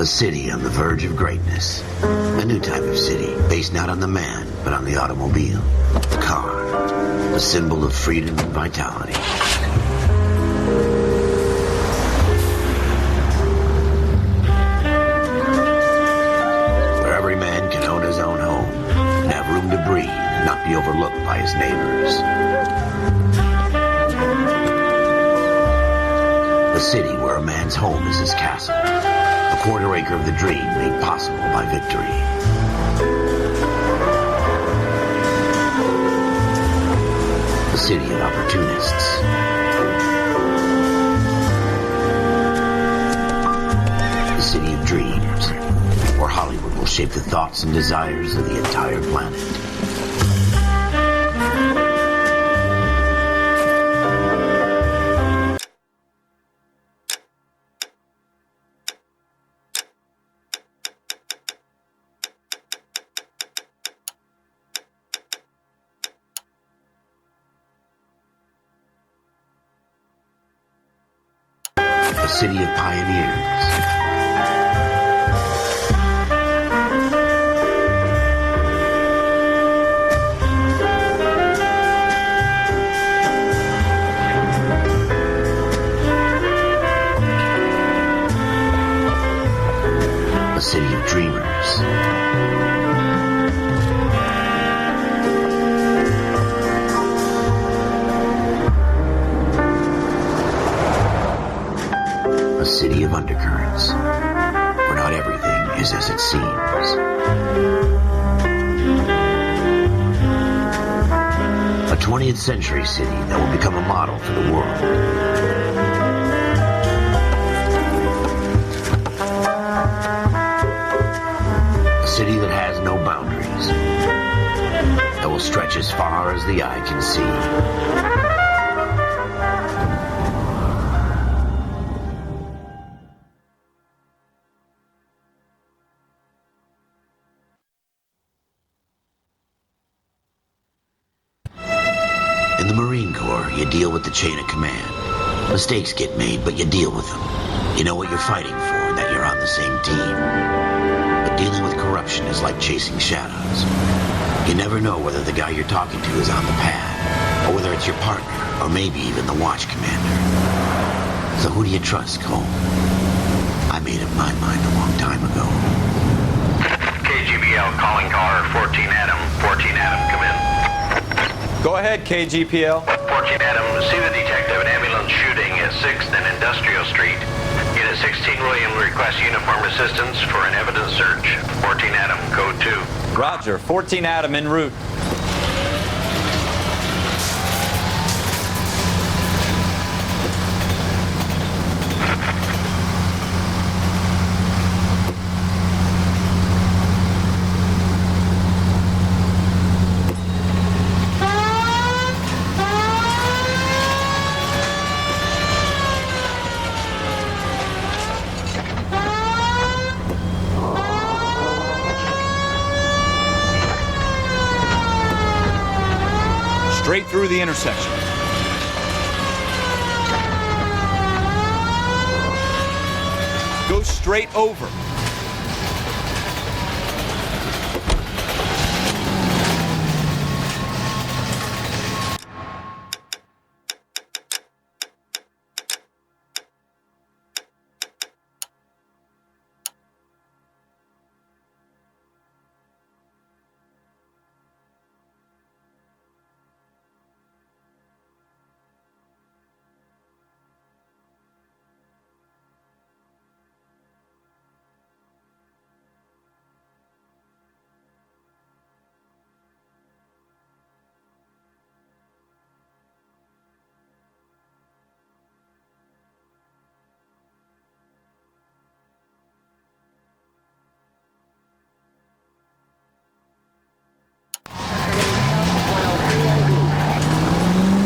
A city on the verge of greatness. A new type of city, based not on the man, but on the automobile. The car. The symbol of freedom and vitality. Where every man can own his own home, and have room to breathe, and not be overlooked by his neighbors. A city where a man's home is his castle. A quarter acre of the dream made possible by victory. A city of opportunists. A city of dreams, where Hollywood will shape the thoughts and desires of the entire planet. A city of pioneers. A city of dreamers. A city of undercurrents, where not everything is as it seems. A 20th century city that will become a model for the world. A city that has no boundaries, that will stretch as far as the eye can see. In the Marine Corps, you deal with the chain of command. Mistakes get made, but you deal with them. You know what you're fighting for, that you're on the same team. But dealing with corruption is like chasing shadows. You never know whether the guy you're talking to is on the pad, or whether it's your partner, or maybe even the watch commander. So who do you trust, Cole? I made up my mind a long time ago. KGBL calling caller 14 Adam. 14 Adam, come in. Go ahead, KGPL. 14 Adam, see the detective, an ambulance shooting at 6th and Industrial Street. Unit 16 William requests uniform assistance for an evidence search. 14 Adam, code 2. Roger, 14 Adam en route. Straight through the intersection. Go straight over.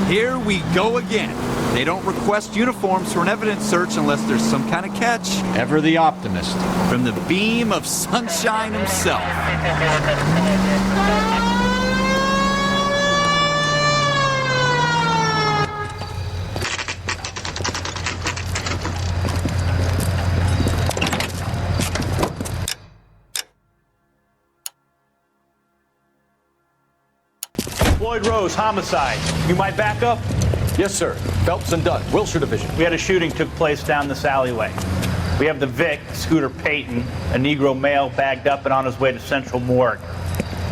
Here we go again. They don't request uniforms for an evidence search unless there's some kind of catch. Ever the optimist. From the beam of sunshine himself. Floyd Rose, homicide. You might back up? Yes, sir. Phelps and Dunn, Wilshire Division. We had a shooting took place down this alleyway. We have the Vic, Scooter Payton, a Negro male bagged up and on his way to Central Morgue.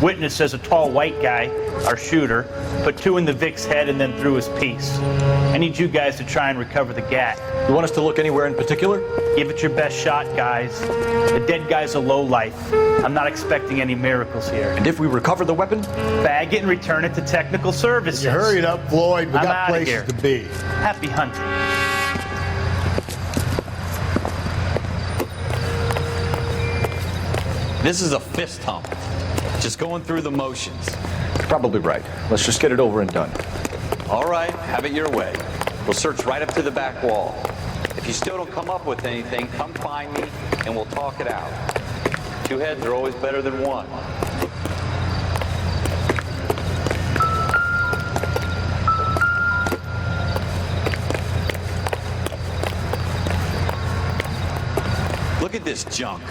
Witness says a tall white guy, our shooter, put 2 in the Vic's head and then threw his piece. I need you guys to try and recover the gat. You want us to look anywhere in particular? Give it your best shot, guys. The dead guy's a lowlife. I'm not expecting any miracles here. And if we recover the weapon? Bag it and return it to technical services. You hurry it up, Floyd. We I'm got outta places here. to be. Happy hunting. This is a fist hump. Just going through the motions. You're probably right. Let's just get it over and done. All right, have it your way. We'll search right up to the back wall. If you still don't come up with anything, come find me and we'll talk it out. 2 heads are always better than 1. Look at this junk.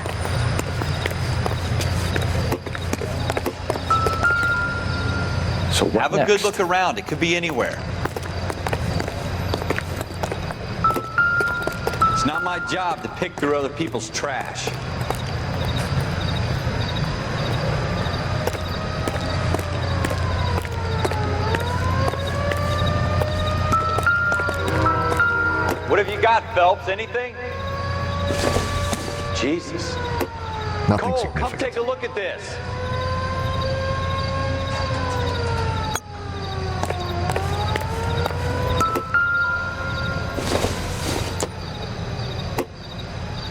So what Have a next? good look around. It could be anywhere. It's not my job to pick through other people's trash. What have you got, Phelps? Anything? Jesus. Nothing Cole, significant. come take a look at this.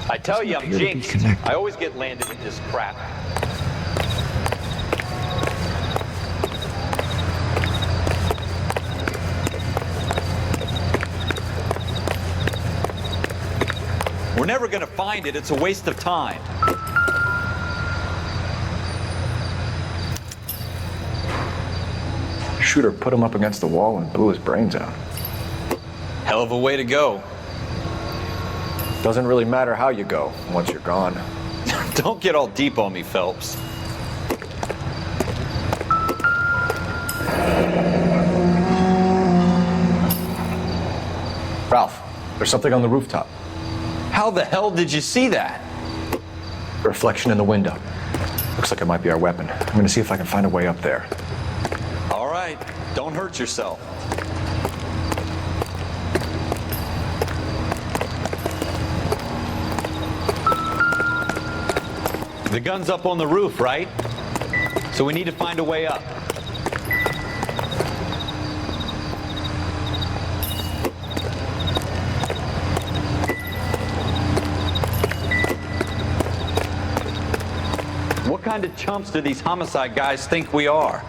I tell you, I'm appear to be jinxed. connected. I always get landed in this crap. We're never going to find it. It's a waste of time. Shooter put him up against the wall and blew his brains out. Hell of a way to go. Doesn't really matter how you go once you're gone. Don't get all deep on me, Phelps. Ralph, there's something on the rooftop. How the hell did you see that? A reflection in the window. Looks like it might be our weapon. I'm gonna see if I can find a way up there. All right, don't hurt yourself. The gun's up on the roof, right? So we need to find a way up. What kind of chumps do these homicide guys think we are?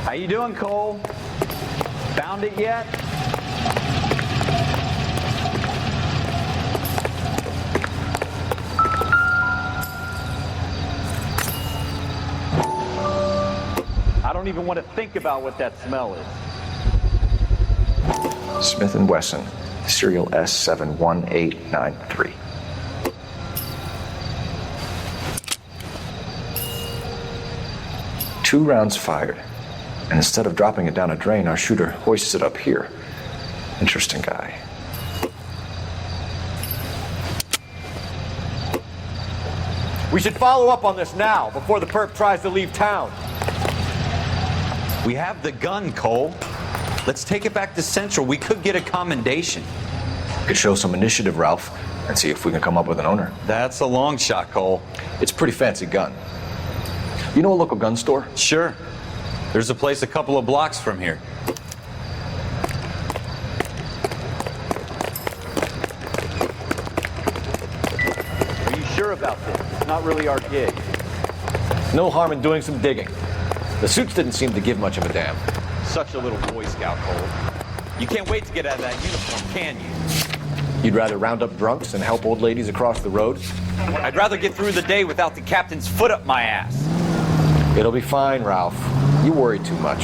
How you doing, Cole? Found it yet? I don't even want to think about what that smell is. Smith & Wesson, serial S71893. Two rounds fired, and instead of dropping it down a drain, our shooter hoists it up here. Interesting guy. We should follow up on this now, before the perp tries to leave town. We have the gun, Cole. Let's take it back to Central. We could get a commendation. Could show some initiative, Ralph, and see if we can come up with an owner. That's a long shot, Cole. It's a pretty fancy gun. You know a local gun store? Sure. There's a place a couple of blocks from here. Are you sure about this? It's not really our gig. No harm in doing some digging. The suits didn't seem to give much of a damn. Such a little Boy Scout, Cole. You can't wait to get out of that uniform, can you? You'd rather round up drunks than help old ladies across the road? I'd rather get through the day without the captain's foot up my ass. It'll be fine, Ralph. You worry too much.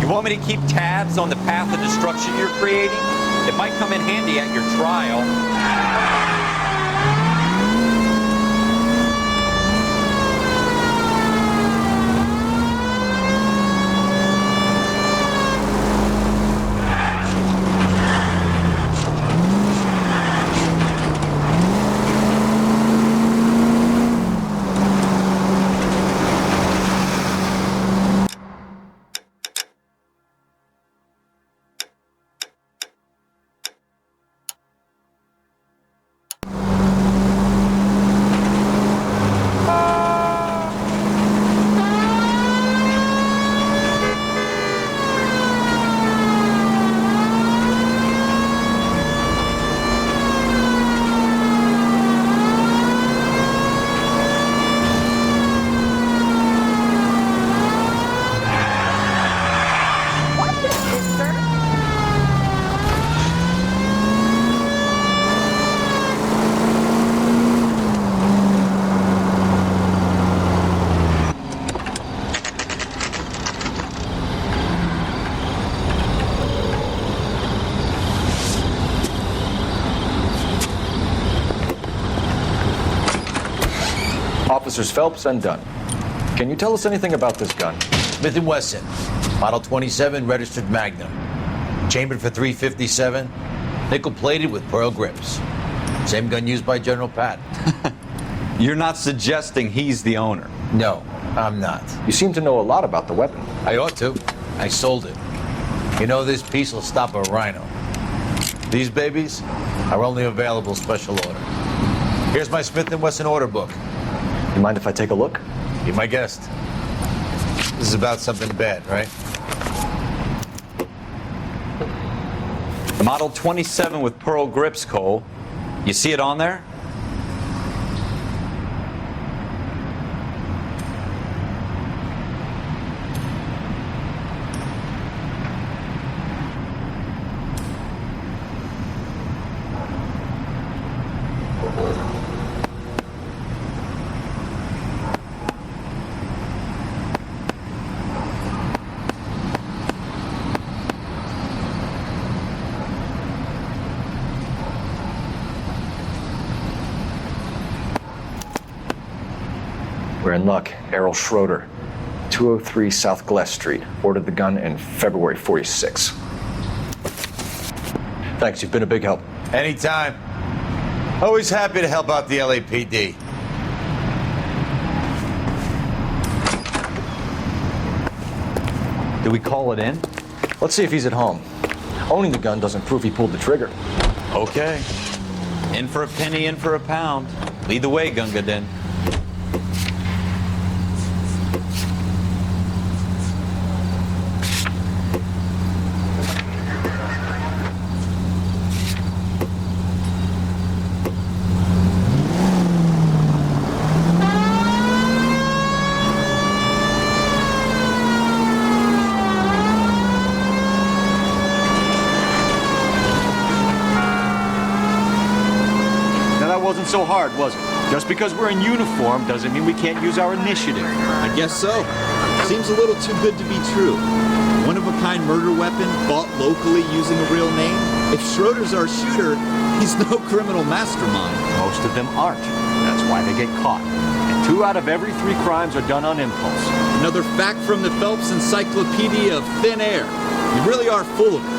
Want me to keep tabs on the path of destruction you're creating? It might come in handy at your trial. Officers Phelps and Dunn. Can you tell us anything about this gun? Smith & Wesson, Model 27, registered Magnum. Chambered for .357, nickel-plated with pearl grips. Same gun used by General Patton. You're not suggesting he's the owner? No, I'm not. You seem to know a lot about the weapon. I ought to. I sold it. You know, this piece will stop a rhino. These babies are only available special order. Here's my Smith & Wesson order book. You mind if I take a look? Be my guest. This is about something bad, right? Model 27 with pearl grips, Cole. You see it on there? We're in luck. Errol Schroeder, 203 South Glass Street. Ordered the gun in February '46. Thanks, you've been a big help. Anytime. Always happy to help out the LAPD. Do we call it in? Let's see if he's at home. Owning the gun doesn't prove he pulled the trigger. Okay. In for a penny, in for a pound. Lead the way, Gunga Din. Wasn't so hard, was it? Just because we're in uniform doesn't mean we can't use our initiative. I guess so. Seems a little too good to be true. One-of-a-kind murder weapon bought locally using a real name? If Schroeder's our shooter, he's no criminal mastermind. Most of them aren't. That's why they get caught. And 2 out of every 3 crimes are done on impulse. Another fact from the Phelps Encyclopedia of Thin Air. You really are full of it.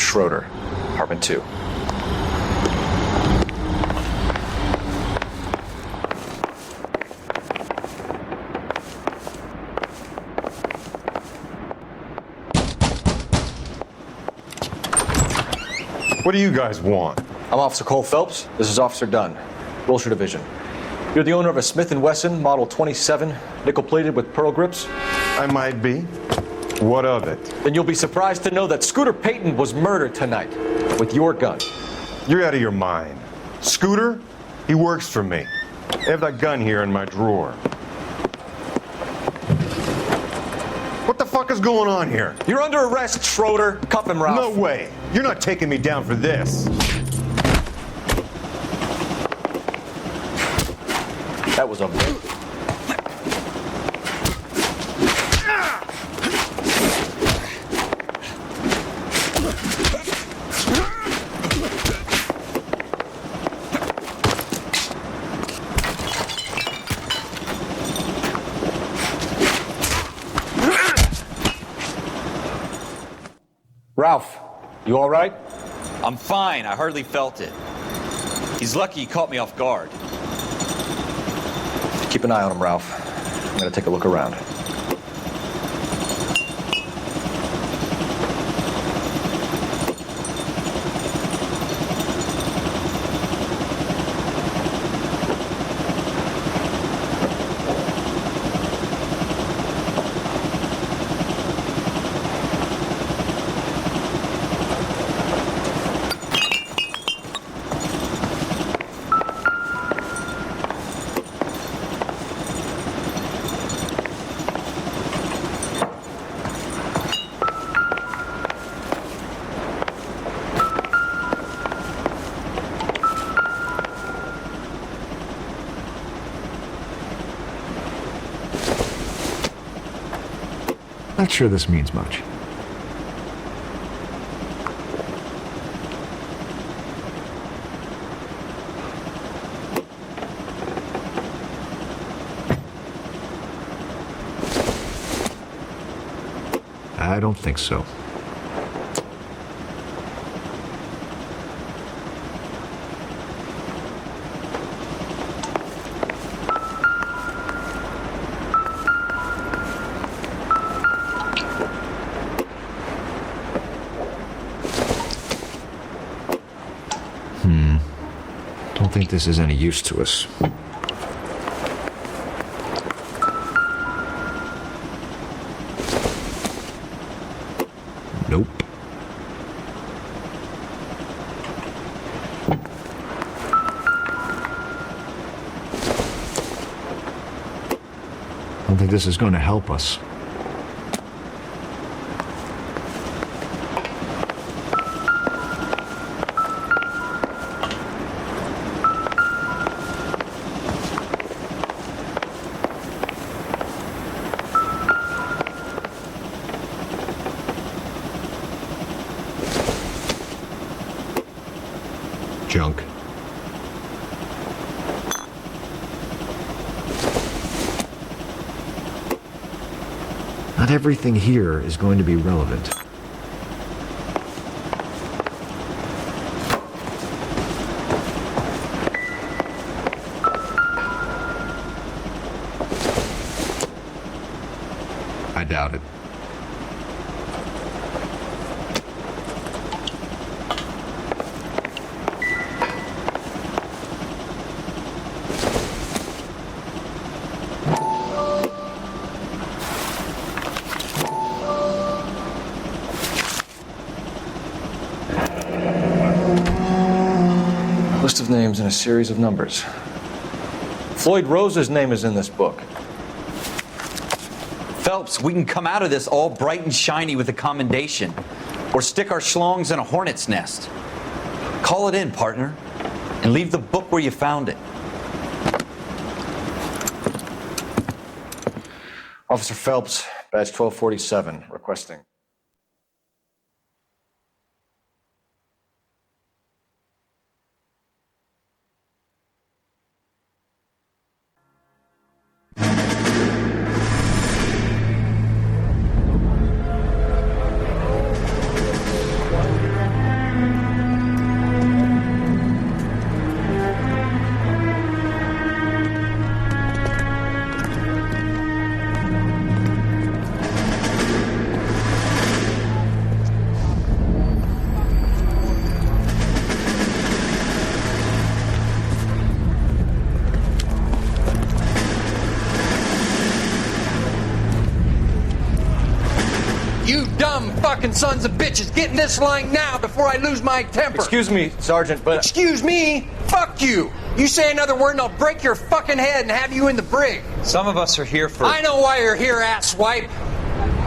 Schroeder, Apartment 2. What do you guys want? I'm Officer Cole Phelps. This is Officer Dunn, Wilshire Division. You're the owner of a Smith & Wesson Model 27, nickel-plated with pearl grips? I might be. What of it? Then you'll be surprised to know that Scooter Payton was murdered tonight with your gun. You're out of your mind. Scooter? He works for me. I have that gun here in my drawer. What the fuck is going on here? You're under arrest, Schroeder. Cuff him, Ralph. No way. You're not taking me down for this. That was a... Ralph, you all right? I'm fine. I hardly felt it. He's lucky he caught me off guard. Keep an eye on him, Ralph. I'm gonna take a look around. Not sure this means much. I don't think so. Don't think this is any use to us. Nope. Don't think this is going to help us. Junk. Not everything here is going to be relevant. I doubt it. List of names and a series of numbers. Floyd Rose's name is in this book. Phelps, we can come out of this all bright and shiny with a commendation, or stick our schlongs in a hornet's nest. Call it in, partner, and leave the book where you found it. Officer Phelps, badge 1247, requesting. You dumb fucking sons of bitches, get in this line now before I lose my temper. Excuse me, Sergeant, but... Excuse me? Fuck you. You say another word and I'll break your fucking head and have you in the brig. Some of us are here for... I know why you're here, asswipe.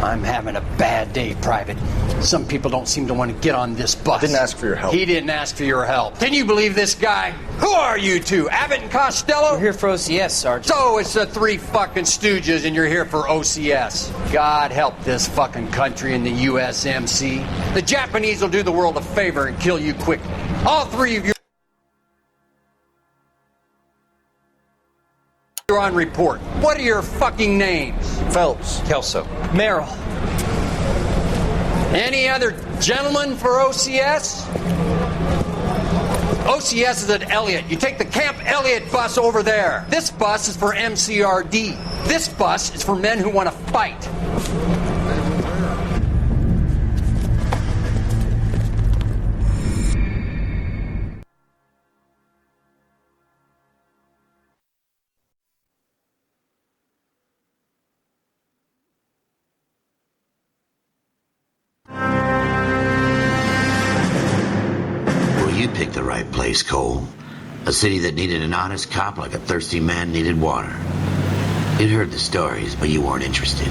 I'm having a bad day, Private. Some people don't seem to want to get on this bus. Didn't ask for your help. He didn't ask for your help. Can you believe this guy? Who are you two? Abbott and Costello? We're here for OCS, Sergeant. So it's the three fucking stooges and you're here for OCS. God help this fucking country and the USMC. The Japanese will do the world a favor and kill you quickly. All three of you are on report. What are your fucking names? Phelps. Kelso. Merrill. Any other gentlemen for OCS? OCS is at Elliott. You take the Camp Elliott bus over there. This bus is for MCRD. This bus is for men who want to fight. You picked the right place, Cole. A city that needed an honest cop like a thirsty man needed water. You'd heard the stories, but you weren't interested.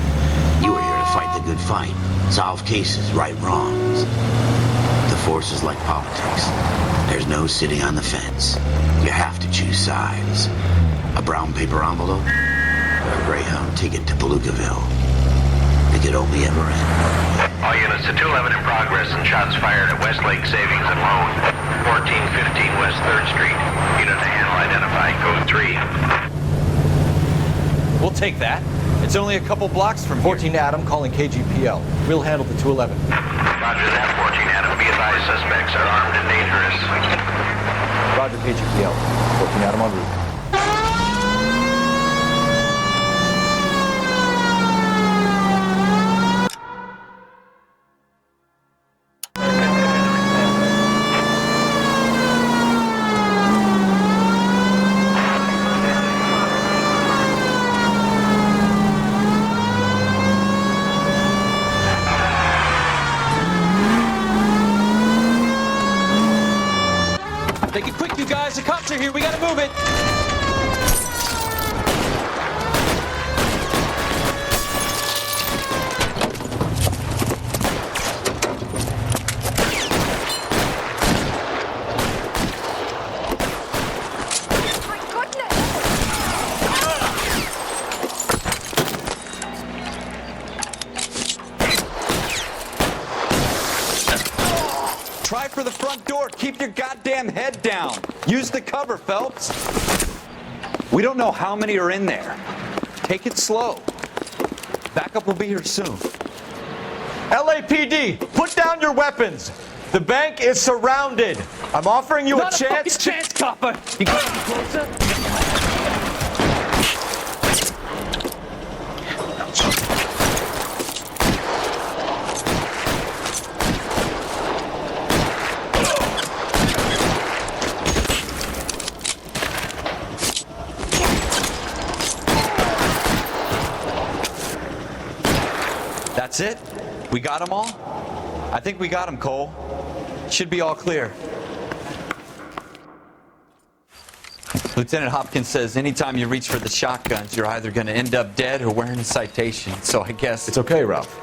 You were here to fight the good fight, solve cases, right wrongs. The force is like politics. There's no sitting on the fence. You have to choose sides. A brown paper envelope or a Greyhound ticket to Palookaville. It could only ever end. All units to 211 in progress and shots fired at Westlake Savings and Loan. 1415 West 3rd Street. Unit to handle identified. Code 3. We'll take that. It's only a couple blocks from 14 Adam calling KGPL. We'll handle the 211. Roger that, 14 Adam. Be advised, suspects are armed and dangerous. Roger, KGPL. 14 Adam en route. Take it quick, you guys. The cops are here. We gotta move it. Try for the front door. Keep your goddamn head down. Use the cover, Phelps. We don't know how many are in there. Take it slow. Backup will be here soon. LAPD, put down your weapons. The bank is surrounded. I'm offering you Not a chance. chance, copper. You got any closer? That's it? We got them all? I think we got them, Cole. Should be all clear. Lieutenant Hopkins says anytime you reach for the shotguns, you're either going to end up dead or wearing a citation. So I guess... It's okay, Ralph.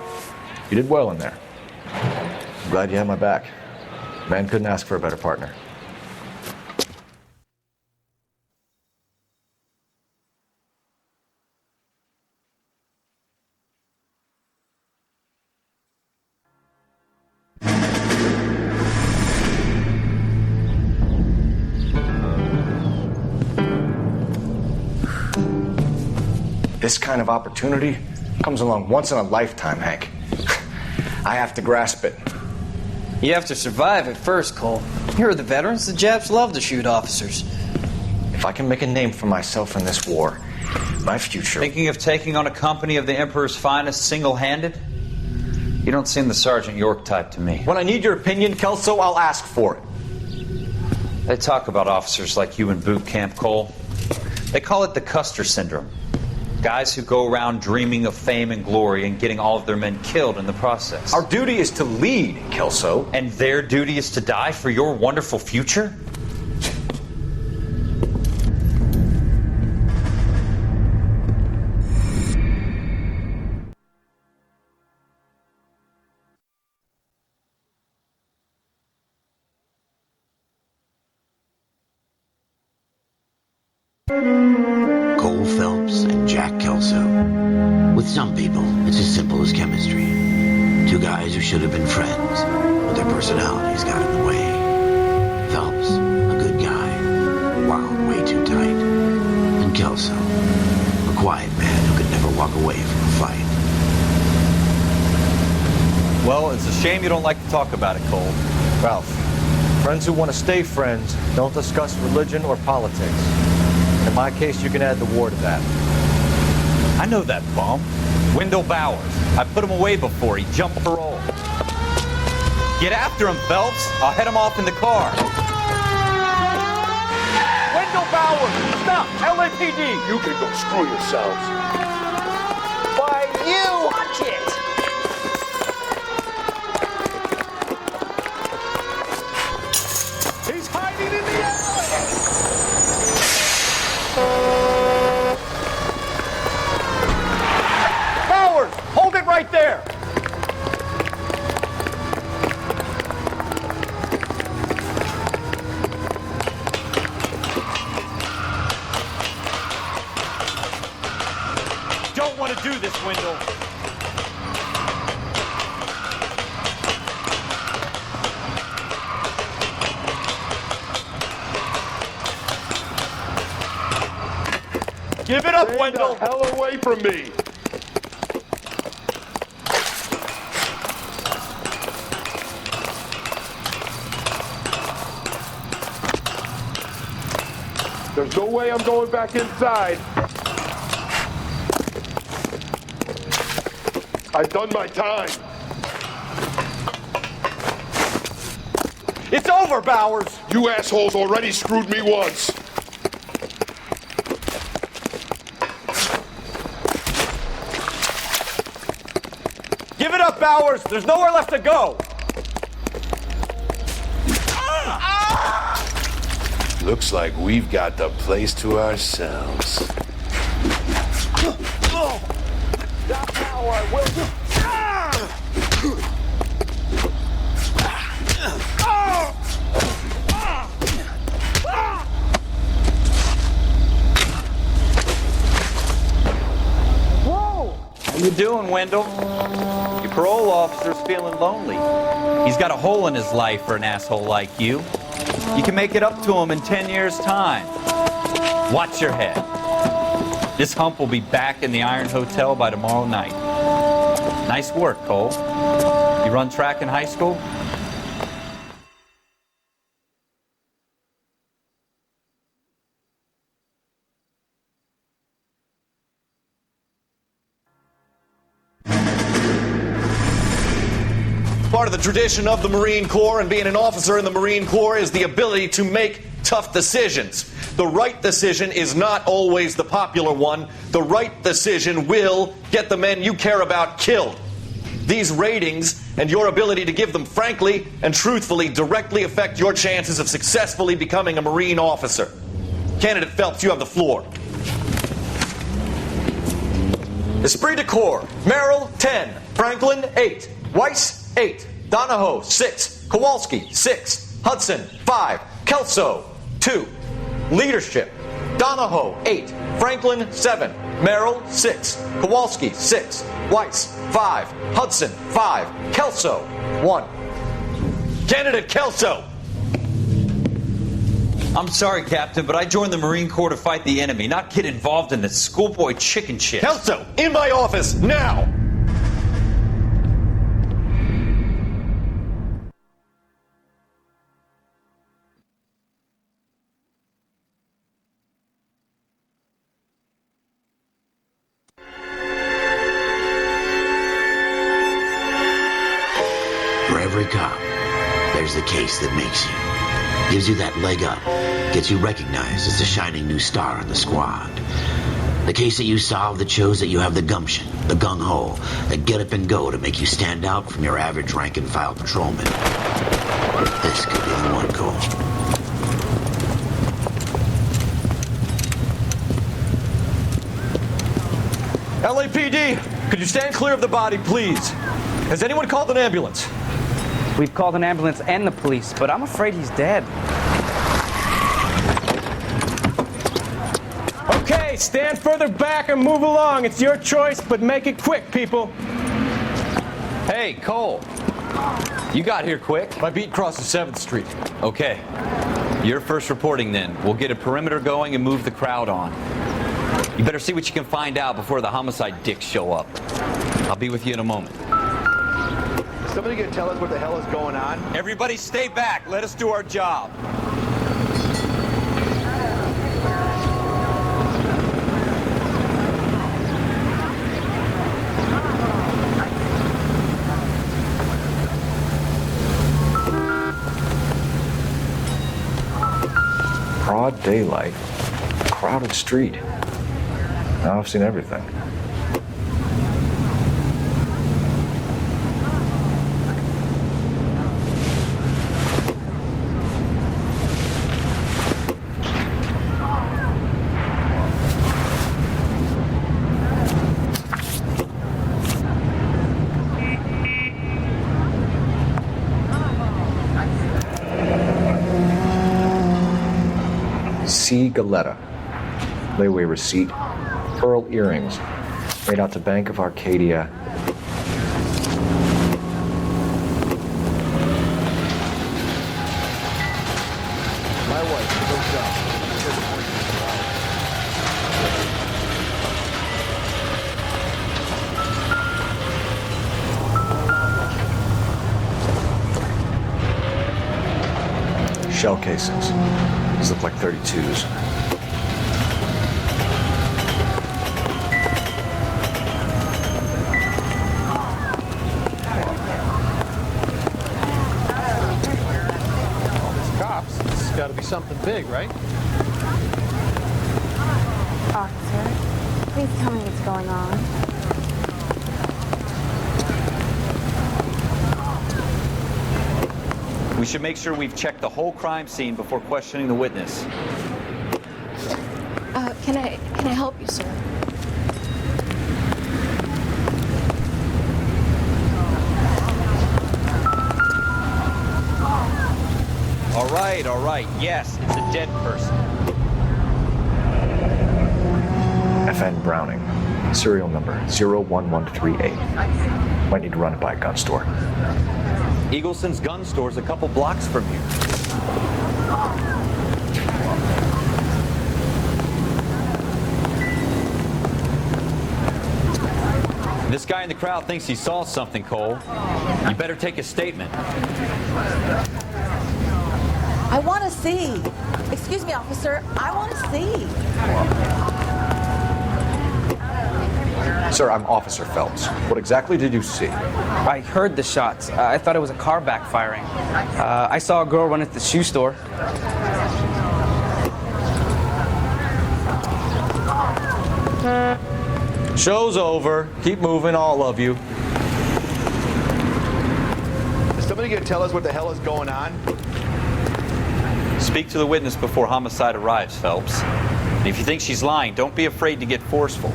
You did well in there. I'm glad you had my back. Man couldn't ask for a better partner. This kind of opportunity comes along once in a lifetime, Hank. I have to grasp it. You have to survive at first, Cole. Here are the veterans. The Japs love to shoot officers. If I can make a name for myself in this war, my future... Thinking of taking on a company of the Emperor's finest single-handed? You don't seem the Sergeant York type to me. When I need your opinion, Kelso, I'll ask for it. They talk about officers like you in boot camp, Cole. They call it the Custer syndrome. Guys who go around dreaming of fame and glory and getting all of their men killed in the process. Our duty is to lead, Kelso. And their duty is to die for your wonderful future? Cole Phelps and Jack Kelso. With some people, it's as simple as chemistry. Two guys who should have been friends, but their personalities got in the way. Phelps, a good guy, wound way too tight. And Kelso, a quiet man who could never walk away from a fight. Well, it's a shame you don't like to talk about it, Cole. Ralph, friends who want to stay friends don't discuss religion or politics. In my case, you can add the war to that. I know that bum. Wendell Bowers. I put him away before. He jumped parole. Get after him, Phelps. I'll head him off in the car. Wendell Bowers! Stop! LAPD! You can go screw yourselves. Why, you! Watch it! He's hiding in the alley! Bowers! Hold it right there! Don't want to do this, Wendell. Give it up, Stay Wendell! the hell away from me! There's no way I'm going back inside. I've done my time. It's over, Bowers! You assholes already screwed me once. Give it up, Bowers! There's nowhere left to go! Looks like we've got the place to ourselves. Stop now, or I will... How you doing, Wendell? Your parole officer's feeling lonely. He's got a hole in his life for an asshole like you. You can make it up to him in 10 years' time. Watch your head. This hump will be back in the Iron Hotel by tomorrow night. Nice work, Cole. You run track in high school? Part of the tradition of the Marine Corps and being an officer in the Marine Corps is the ability to make tough decisions. The right decision is not always the popular one. The right decision will get the men you care about killed. These ratings and your ability to give them frankly and truthfully directly affect your chances of successfully becoming a Marine officer. Candidate Phelps, you have the floor. Esprit de Corps, Merrill 10, Franklin 8, Weiss 8, Donahoe 6, Kowalski 6, Hudson 5, Kelso 2. Leadership, Donahoe 8, Franklin 7, Merrill 6, Kowalski 6, Weiss 5, Hudson 5, Kelso 1. Candidate Kelso! I'm sorry, Captain, but I joined the Marine Corps to fight the enemy, not get involved in this schoolboy chicken shit. Kelso, in my office, now! For every cop, there's the case that makes you. Gives you that leg up, gets you recognized as the shining new star in the squad. The case that you solved that shows that you have the gumption, the gung-ho, the get up and go to make you stand out from your average rank-and-file patrolman. This could be the one, Cole. LAPD, could you stand clear of the body, please? Has anyone called an ambulance? We've called an ambulance and the police, but I'm afraid he's dead. Okay, stand further back and move along. It's your choice, but make it quick, people. Hey, Cole. You got here quick. My beat crosses 7th Street. Okay. You're first reporting then. We'll get a perimeter going and move the crowd on. You better see what you can find out before the homicide dicks show up. I'll be with you in a moment. Is somebody gonna tell us what the hell is going on? Everybody stay back. Let us do our job. Broad daylight, crowded street. Now I've seen everything. C. Galetta. Layaway receipt. Pearl earrings. Made out to Bank of Arcadia. My wife, hooked up. Shell casings. These look like 32s. Cops. It's got to be something big, right? Officer, please tell me what's going on. We should make sure we've checked the whole crime scene before questioning the witness. Can I help you, sir? All right. Yes, it's a dead person. FN Browning. Serial number 01138. Might need to run it by a gun store. Eagleson's gun store's a couple blocks from here. This guy in the crowd thinks he saw something, Cole. You better take a statement. I want to see. Excuse me, officer. I want to see. Sir, I'm Officer Phelps. What exactly did you see? I heard the shots. I thought it was a car backfiring. I saw a girl run at the shoe store. Show's over. Keep moving, all of you. Is somebody gonna tell us what the hell is going on? Speak to the witness before homicide arrives, Phelps. And if you think she's lying, don't be afraid to get forceful.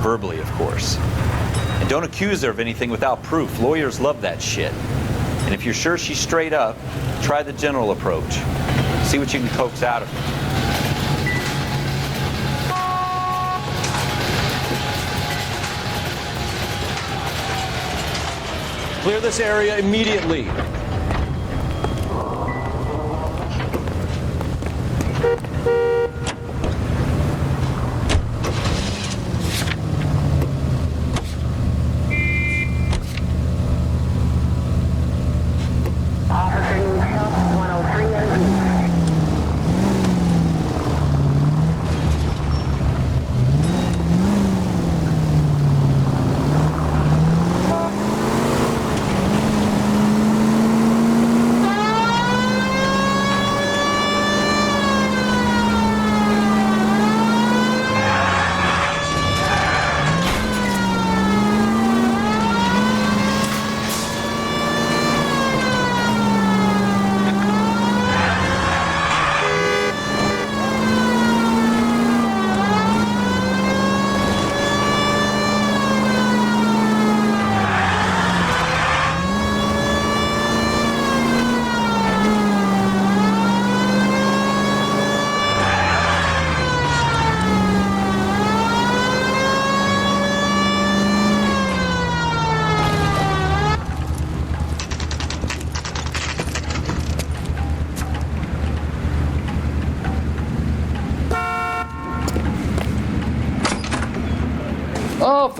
Verbally, of course. And don't accuse her of anything without proof. Lawyers love that shit. And if you're sure she's straight up, try the general approach. See what you can coax out of her. Clear this area immediately.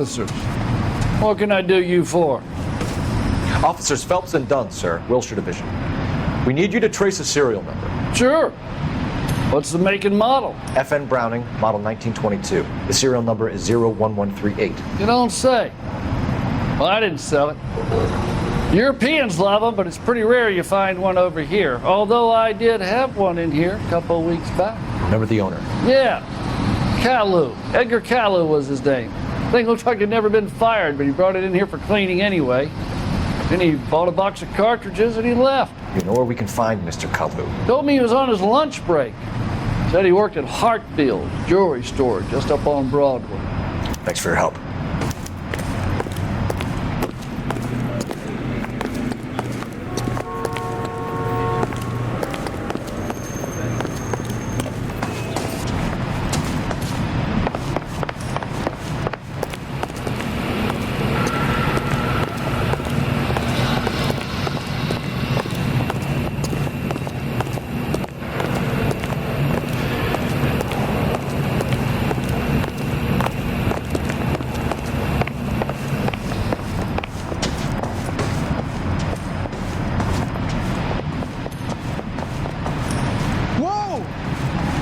officers. What can I do you for? Officers Phelps and Dunn, sir, Wilshire Division. We need you to trace a serial number. Sure. What's the make and model? FN Browning, model 1922. The serial number is 01138. You don't say. Well, I didn't sell it. Europeans love them, but it's pretty rare you find one over here. Although I did have one in here a couple of weeks back. Remember the owner? Yeah. Caillou. Edgar Caillou was his name. Thing looked like he'd never been fired, but he brought it in here for cleaning anyway. Then he bought a box of cartridges and he left. You know where we can find Mr. Caillou? Told me he was on his lunch break. Said he worked at Hartfield jewelry store just up on Broadway. Thanks for your help.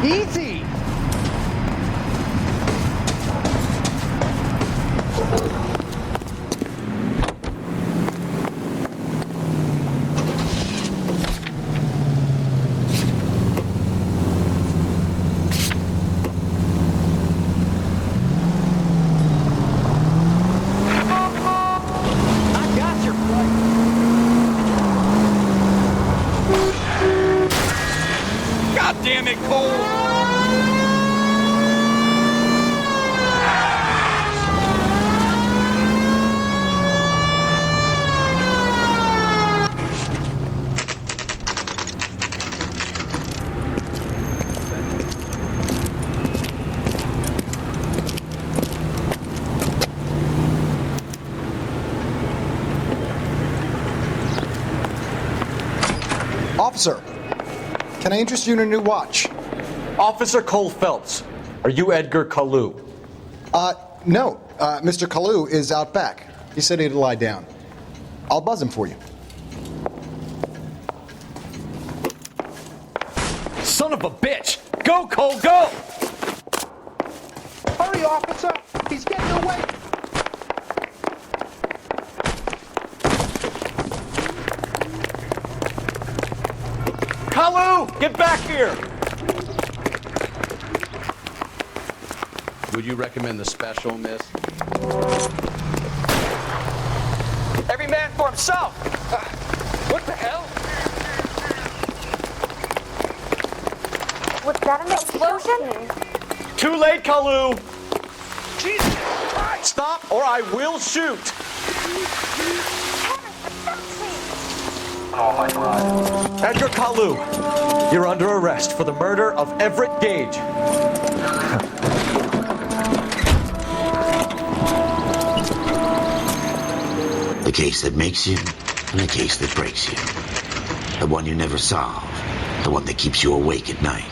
Easy! Damn it, Cole! Officer, can I interest you in a new watch? Officer Cole Phelps, are you Edgar Caillou? No. Mr. Caillou is out back. He said he'd lie down. I'll buzz him for you. Son of a bitch! Go, Cole, go! Hurry, officer! He's getting away! Caillou, get back here! Would you recommend the special, miss? Every man for himself! What the hell? Was that an explosion? Too late, Caillou! Jesus Christ! Stop or I will shoot! Oh my God. Edgar Caillou, you're under arrest for the murder of Everett Gage. The case that makes you and the case that breaks you. The one you never solve. The one that keeps you awake at night.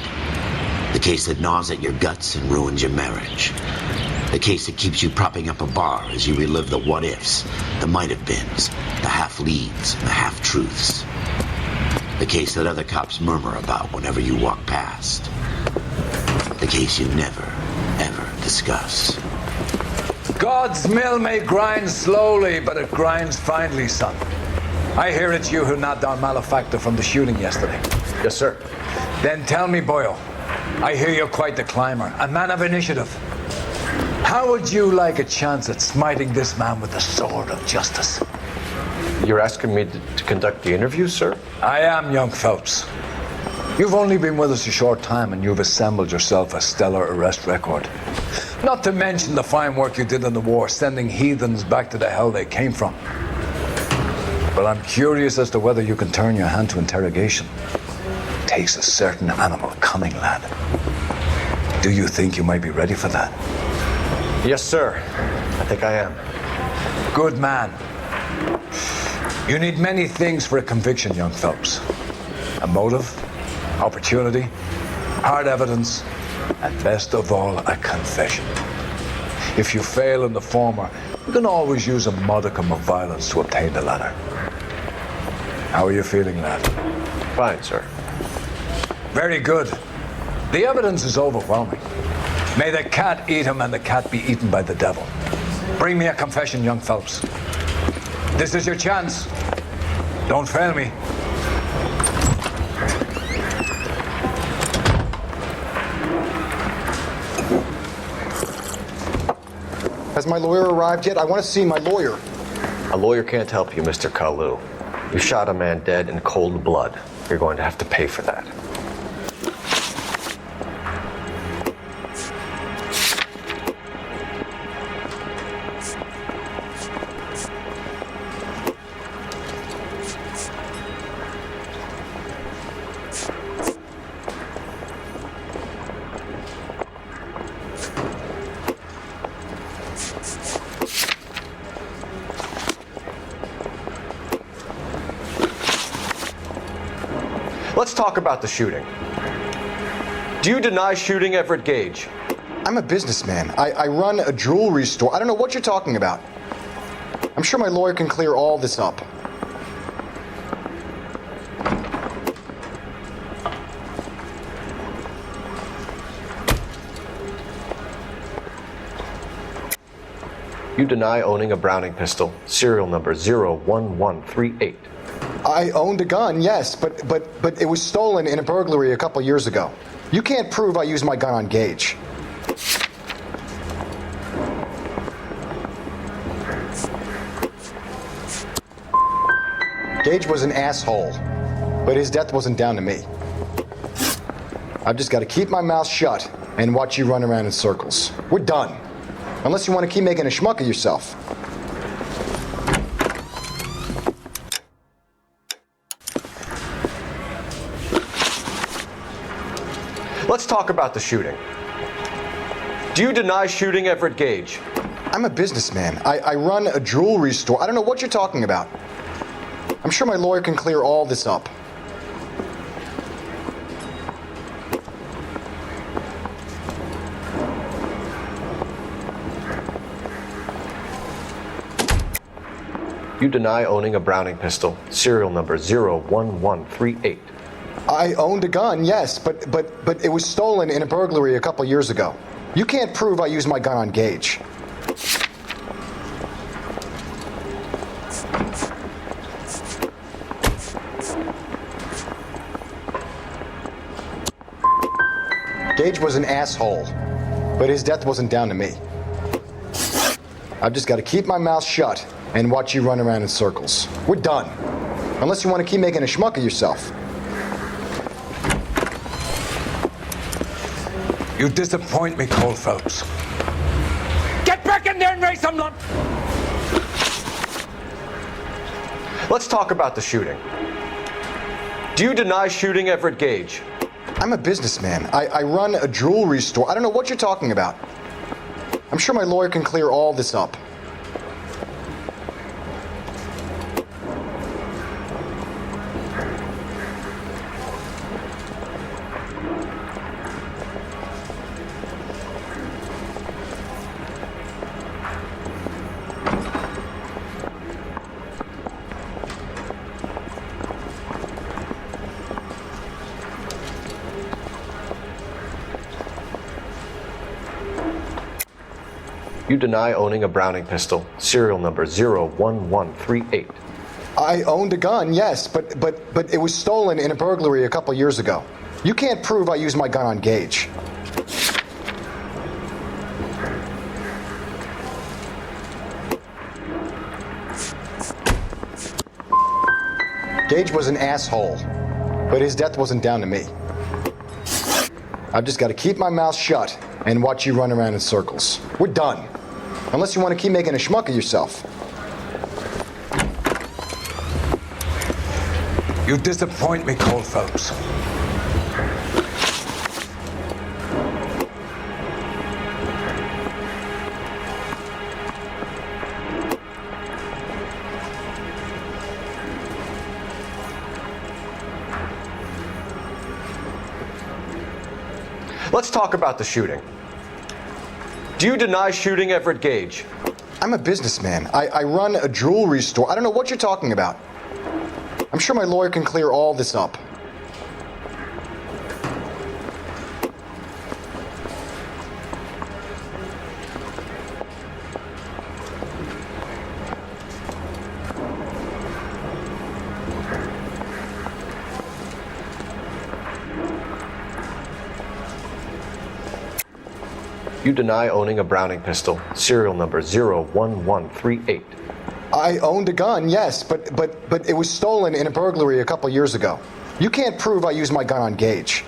The case that gnaws at your guts and ruins your marriage. The case that keeps you propping up a bar as you relive the what-ifs, the might-have-beens, the half-leads, and the half-truths. The case that other cops murmur about whenever you walk past. The case you never, ever discuss. God's mill may grind slowly, but it grinds finely, son. I hear it's you who knocked down Malefactor from the shooting yesterday. Yes, sir. Then tell me, Boyle, I hear you're quite the climber, a man of initiative. How would you like a chance at smiting this man with the sword of justice? You're asking me to conduct the interview, sir? I am, young Phelps. You've only been with us a short time and you've assembled yourself a stellar arrest record. Not to mention the fine work you did in the war, sending heathens back to the hell they came from. But I'm curious as to whether you can turn your hand to interrogation. It takes a certain animal cunning, lad. Do you think you might be ready for that? Yes, sir. I think I am. Good man. You need many things for a conviction, young Phelps. A motive, opportunity, hard evidence, and best of all, a confession. If you fail in the former, you can always use a modicum of violence to obtain the latter. How are you feeling, lad? Fine, sir. Very good. The evidence is overwhelming. May the cat eat him and the cat be eaten by the devil. Bring me a confession, young Phelps. This is your chance. Don't fail me. Has my lawyer arrived yet? I want to see my lawyer. A lawyer can't help you, Mr. Kalu. You shot a man dead in cold blood. You're going to have to pay for that. Let's talk about the shooting. Do you deny shooting Everett Gage? I'm a businessman. I run a jewelry store. I don't know what you're talking about. I'm sure my lawyer can clear all this up. You deny owning a Browning pistol, serial number 01138. I owned a gun, yes, but it was stolen in a burglary a couple years ago. You can't prove I used my gun on Gage. Gage was an asshole, but his death wasn't down to me. I've just got to keep my mouth shut and watch you run around in circles. We're done. Unless you want to keep making a schmuck of yourself. Let's talk about the shooting. Do you deny shooting Everett Gage? I'm a businessman. I run a jewelry store. I don't know what you're talking about. I'm sure my lawyer can clear all this up. You deny owning a Browning pistol, serial number 01138. I owned a gun, yes, but it was stolen in a burglary a couple years ago. You can't prove I used my gun on Gage. Gage was an asshole, but his death wasn't down to me. I've just got to keep my mouth shut and watch you run around in circles. We're done. Unless you want to keep making a schmuck of yourself. You disappoint me, Cole Phelps. Get back in there and raise some lump! Let's talk about the shooting. Do you deny shooting Everett Gage? I'm a businessman. I run a jewelry store. I don't know what you're talking about. I'm sure my lawyer can clear all this up. You deny owning a Browning pistol, serial number 01138. I owned a gun, yes, but it was stolen in a burglary a couple years ago. You can't prove I used my gun on Gage. Gage was an asshole, but his death wasn't down to me. I've just got to keep my mouth shut and watch you run around in circles. We're done. Unless you want to keep making a schmuck of yourself. You disappoint me, Cole Phelps. Let's talk about the shooting. Do you deny shooting Everett Gage? I'm a businessman. I run a jewelry store. I don't know what you're talking about. I'm sure my lawyer can clear all this up. You deny owning a Browning pistol, serial number 01138. I owned a gun, yes, but it was stolen in a burglary a couple years ago. You can't prove I used my gun on Gage.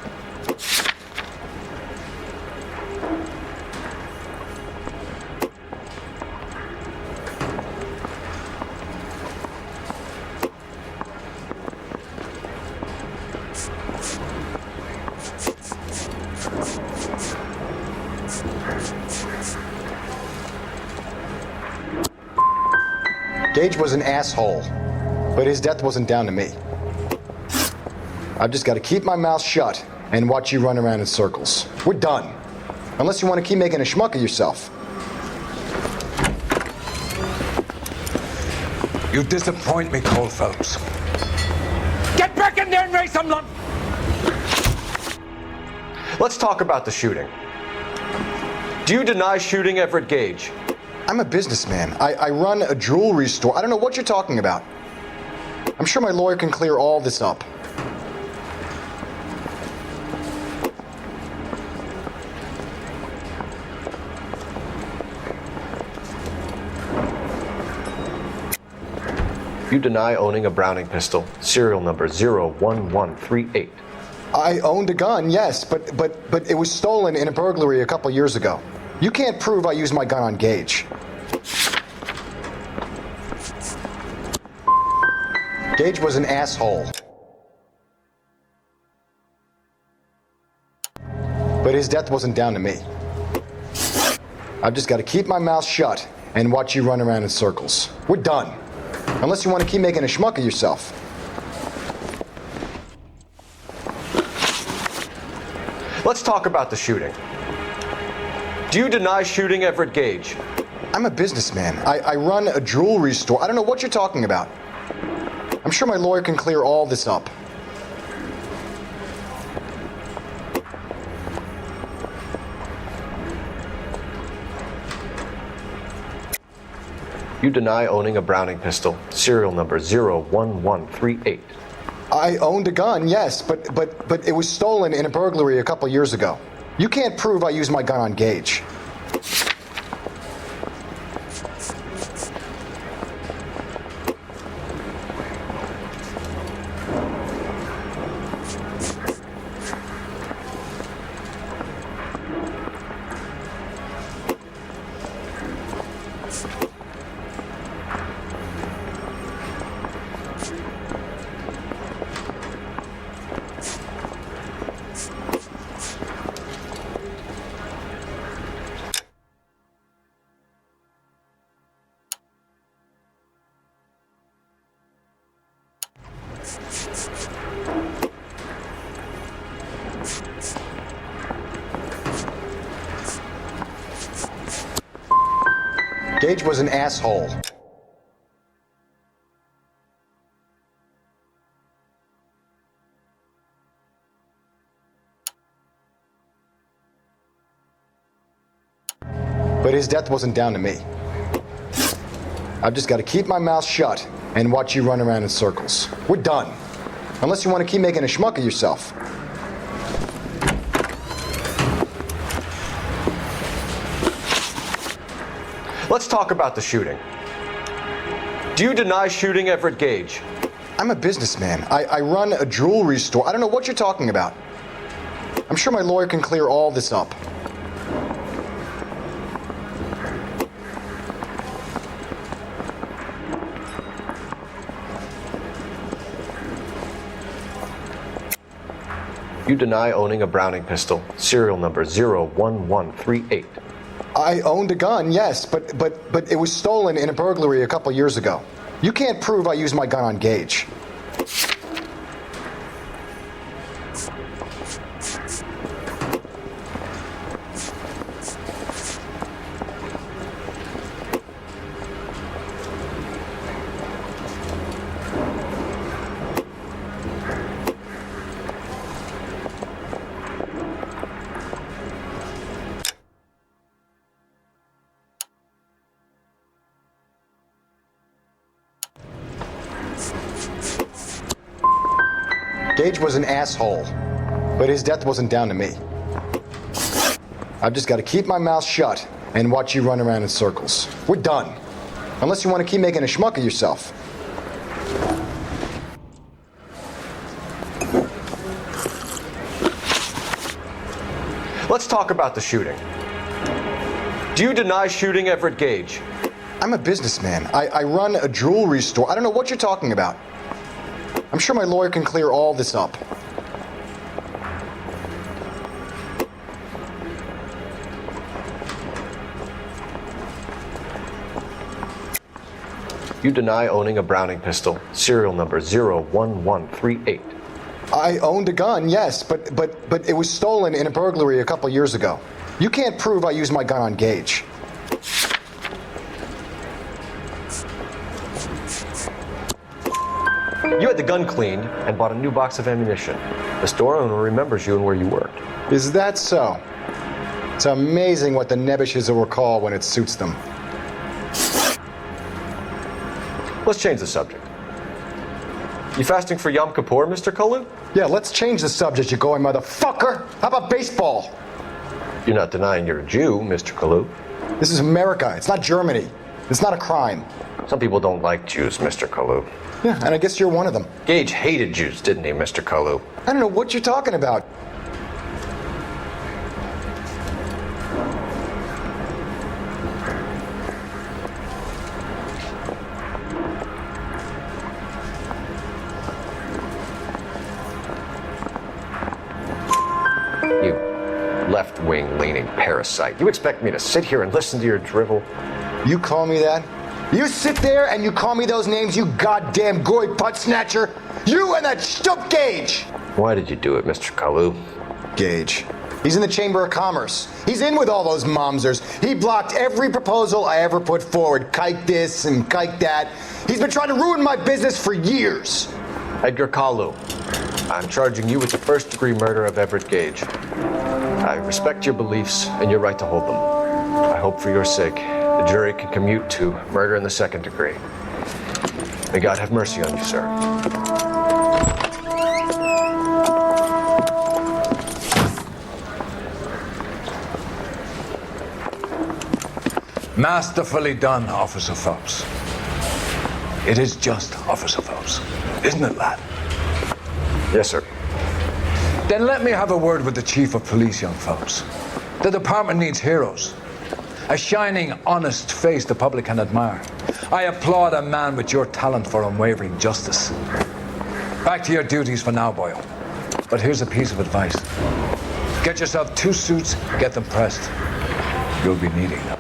Gage was an asshole, but his death wasn't down to me. I've just got to keep my mouth shut and watch you run around in circles. We're done. Unless you want to keep making a schmuck of yourself. You disappoint me, Cole Phelps. Get back in there and raise some lump! Let's talk about the shooting. Do you deny shooting Everett Gage? I'm a businessman. I run a jewelry store. I don't know what you're talking about. I'm sure my lawyer can clear all this up. You deny owning a Browning pistol, serial number 01138. I owned a gun, yes, but it was stolen in a burglary a couple years ago. You can't prove I used my gun on Gage. Gage was an asshole. But his death wasn't down to me. I've just got to keep my mouth shut and watch you run around in circles. We're done. Unless you want to keep making a schmuck of yourself. Let's talk about the shooting. Do you deny shooting Everett Gage? I'm a businessman. I run a jewelry store. I don't know what you're talking about. I'm sure my lawyer can clear all this up. You deny owning a Browning pistol, serial number 01138. I owned a gun, yes, but it was stolen in a burglary a couple years ago. You can't prove I used my gun on Gage. Gage was an asshole. But his death wasn't down to me. I've just got to keep my mouth shut and watch you run around in circles. We're done. Unless you want to keep making a schmuck of yourself. Let's talk about the shooting. Do you deny shooting Everett Gage? I'm a businessman. I run a jewelry store. I don't know what you're talking about. I'm sure my lawyer can clear all this up. You deny owning a Browning pistol, serial number 01138. I owned a gun, yes, but it was stolen in a burglary a couple years ago. You can't prove I used my gun on Gage. Gage was an asshole, but his death wasn't down to me. I've just got to keep my mouth shut and watch you run around in circles. We're done. Unless you want to keep making a schmuck of yourself. Let's talk about the shooting. Do you deny shooting Everett Gage? I'm a businessman. I run a jewelry store. I don't know what you're talking about. I'm sure my lawyer can clear all this up. You deny owning a Browning pistol, serial number 01138. I owned a gun, yes, but it was stolen in a burglary a couple years ago. You can't prove I used my gun on Gage. You had the gun cleaned and bought a new box of ammunition. The store owner remembers you and where you worked. Is that so? It's amazing what the nebbishes will recall when it suits them. Let's change the subject. You fasting for Yom Kippur, Mr. Kalu? Yeah, let's change the subject, you going motherfucker. How about baseball? You're not denying you're a Jew, Mr. Kalu. This is America. It's not Germany. It's not a crime. Some people don't like Jews, Mr. Kalu. Yeah, and I guess you're one of them. Gage hated Jews, didn't he, Mr. Kalu? I don't know what you're talking about. You left-wing leaning parasite. You expect me to sit here and listen to your drivel? You call me that? You sit there and you call me those names, you goddamn goy putt snatcher? You and that stup Gage! Why did you do it, Mr. Kalu? Gage. He's in the Chamber of Commerce. He's in with all those momsers. He blocked every proposal I ever put forward. Kike this and kike that. He's been trying to ruin my business for years. Edgar Kalu, I'm charging you with the first-degree murder of Everett Gage. I respect your beliefs and your right to hold them. I hope for your sake the jury can commute to murder in the second degree. May God have mercy on you, sir. Masterfully done, Officer Phelps. It is just Officer Phelps, isn't it, lad? Yes, sir. Then let me have a word with the Chief of Police, young Phelps. The department needs heroes. A shining, honest face the public can admire. I applaud a man with your talent for unwavering justice. Back to your duties for now, boyo. But here's a piece of advice. Get yourself 2 suits, get them pressed. You'll be needing them.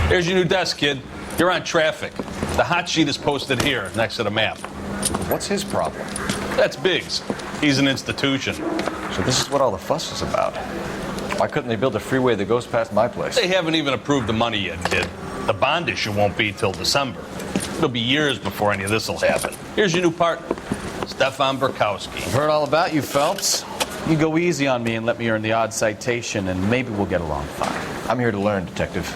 Here's your new desk, kid. You're on traffic. The hot sheet is posted here, next to the map. What's his problem? That's Biggs. He's an institution. So this is what all the fuss is about. Why couldn't they build a freeway that goes past my place? They haven't even approved the money yet, kid. The bond issue won't be till December. It'll be years before any of this will happen. Here's your new partner, Stefan Burkowski. I've heard all about you, Phelps. You go easy on me and let me earn the odd citation, and maybe we'll get along fine. I'm here to learn, Detective.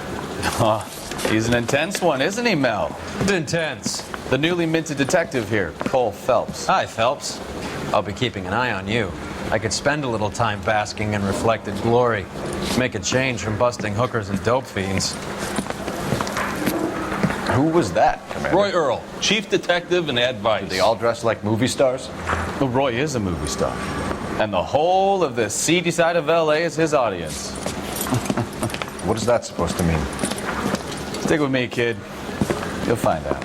He's an intense one, isn't he, Mel? Intense. The newly minted detective here, Cole Phelps. Hi, Phelps. I'll be keeping an eye on you. I could spend a little time basking in reflected glory. Make a change from busting hookers and dope fiends. Who was that, Commander? Roy Earl, chief detective and advice. Do they all dress like movie stars? Well, Roy is a movie star. And the whole of the seedy side of LA is his audience. What is that supposed to mean? Stick with me, kid. You'll find out.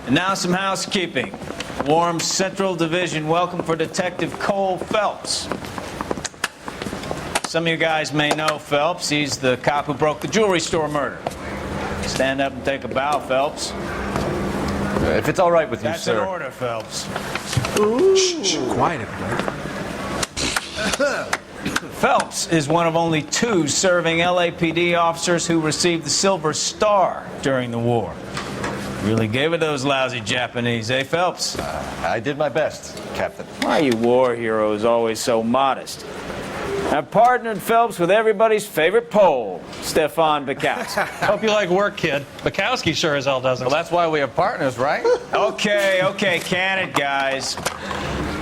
And now some housekeeping. Warm Central Division welcome for Detective Cole Phelps. Some of you guys may know Phelps. He's the cop who broke the jewelry store murder. Stand up and take a bow, Phelps. If it's all right with you, That's sir. an order, Phelps. Shh, quiet, everybody. Phelps is one of only 2 serving LAPD officers who received the Silver Star during the war. Really gave it those lousy Japanese, eh, Phelps? I did my best, Captain. Why are you war heroes always so modest? I've partnered Phelps with everybody's favorite Pole, Stefan Bukowski. Hope you like work, kid. Bukowski sure as hell doesn't. Well, that's why we have partners, right? Okay, can it, guys.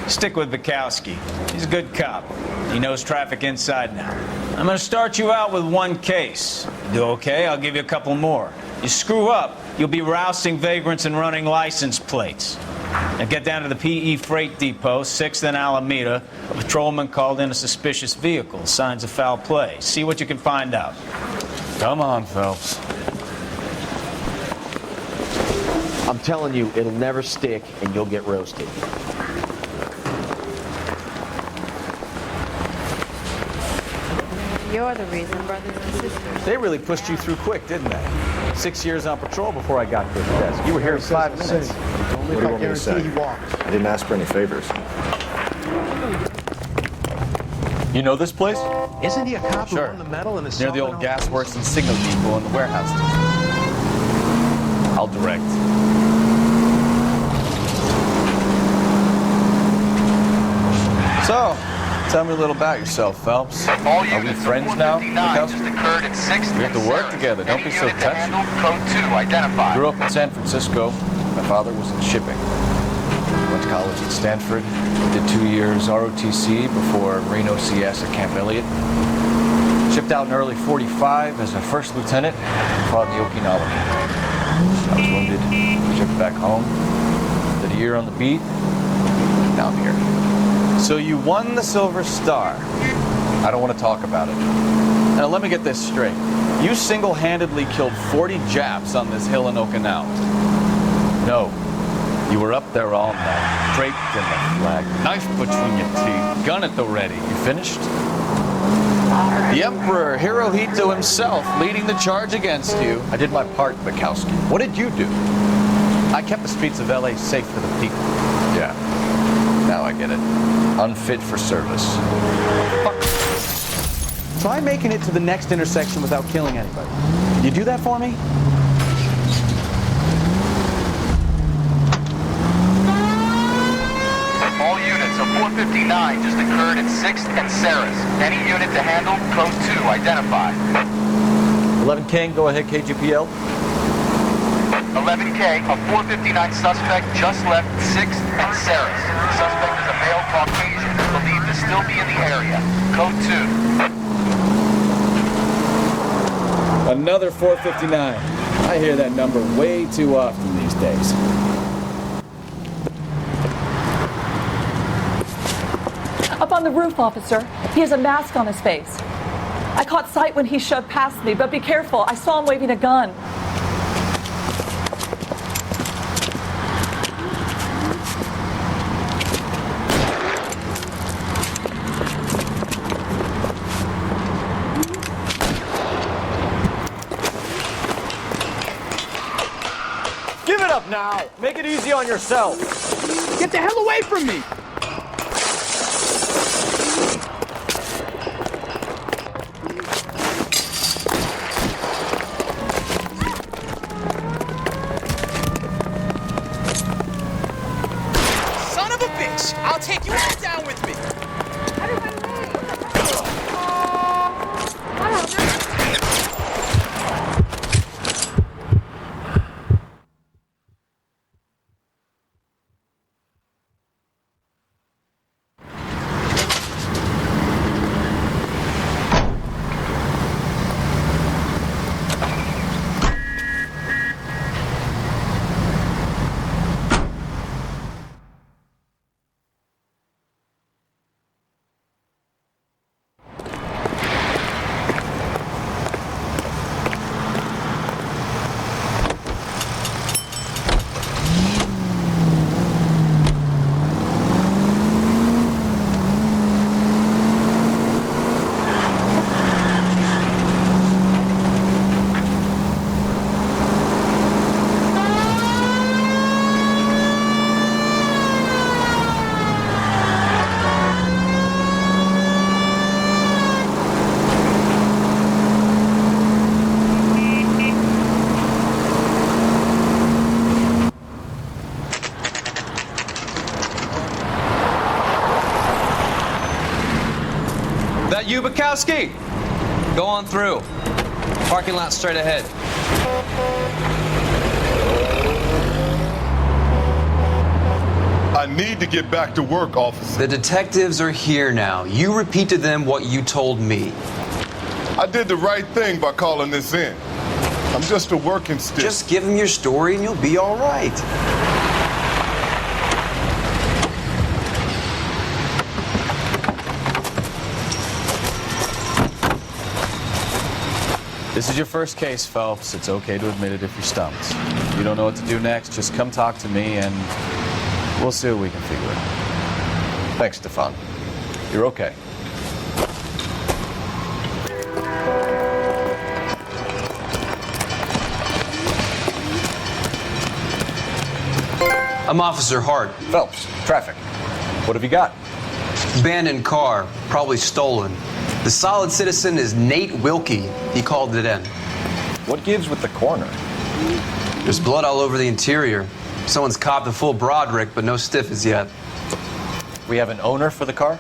Stick with Bukowski. He's a good cop. He knows traffic inside now. I'm going to start you out with 1 case. You do okay, I'll give you a couple more. You screw up, you'll be rousting vagrants and running license plates. Now get down to the PE Freight Depot, 6th and Alameda. A patrolman called in a suspicious vehicle. Signs of foul play. See what you can find out. Come on, Phelps. I'm telling you, it'll never stick, and you'll get roasted. You're the reason, brothers and sisters. They really pushed you through quick, didn't they? 6 years on patrol before I got to this desk. You were here in 5 minutes. What do you want me to say? I didn't ask for any favors. You know this place? Isn't he a cop Sure. who won the medal in his Near the old gas works and signal depot in the warehouse. I'll direct. So, tell me a little about yourself, Phelps. Are we friends now? Just occurred at 6th We have to work together. Don't be so touchy. Code 2 identified. Grew up in San Francisco. My father was in shipping. Went to college at Stanford. Did 2 years ROTC before Marine OCS at Camp Elliott. Shipped out in early 45 as a first lieutenant. Fought in the Okinawa campaign. I was wounded. Shipped back home. Did a year on the beat. Now I'm here. So you won the Silver Star. I don't want to talk about it. Now let me get this straight. You single-handedly killed 40 Japs on this hill in Okinawa. No. You were up there all night, draped in the flag, knife between your teeth, gun at the ready. You finished? The Emperor Hirohito himself leading the charge against you. I did my part, Bukowski. What did you do? I kept the streets of LA safe for the people. Yeah. Now I get it. Unfit for service. Fuck. Try making it to the next intersection without killing anybody. You do that for me? All units of 459 just occurred at 6th and Sarah's. Any unit to handle, code 2 identified. 11 King, go ahead, KGPL. 11K, a 459 suspect just left 6th and Sarah's. Suspect is a male Caucasian, believed to still be in the area. Code 2. Another 459. I hear that number way too often these days. Up on the roof, officer. He has a mask on his face. I caught sight when he shoved past me, but be careful. I saw him waving a gun. Give it up now. Make it easy on yourself. Get the hell away from me! Son of a bitch! I'll take you all down with me! you, Bukowski? Go on through. Parking lot straight ahead. I need to get back to work, officer. The detectives are here now. You repeat to them what you told me. I did the right thing by calling this in. I'm just a working stick. Just give them your story and you'll be all right. This is your first case, Phelps. It's okay to admit it if you're stumped. If you don't know what to do next, just come talk to me and we'll see what we can figure out. Thanks, Stefan. You're okay. I'm Officer Hart. Phelps, traffic. What have you got? Abandoned car, probably stolen. The solid citizen is Nate Wilkie. He called it in. What gives with the coroner? There's blood all over the interior. Someone's copped a full Broderick, but no stiff as yet. We have an owner for the car?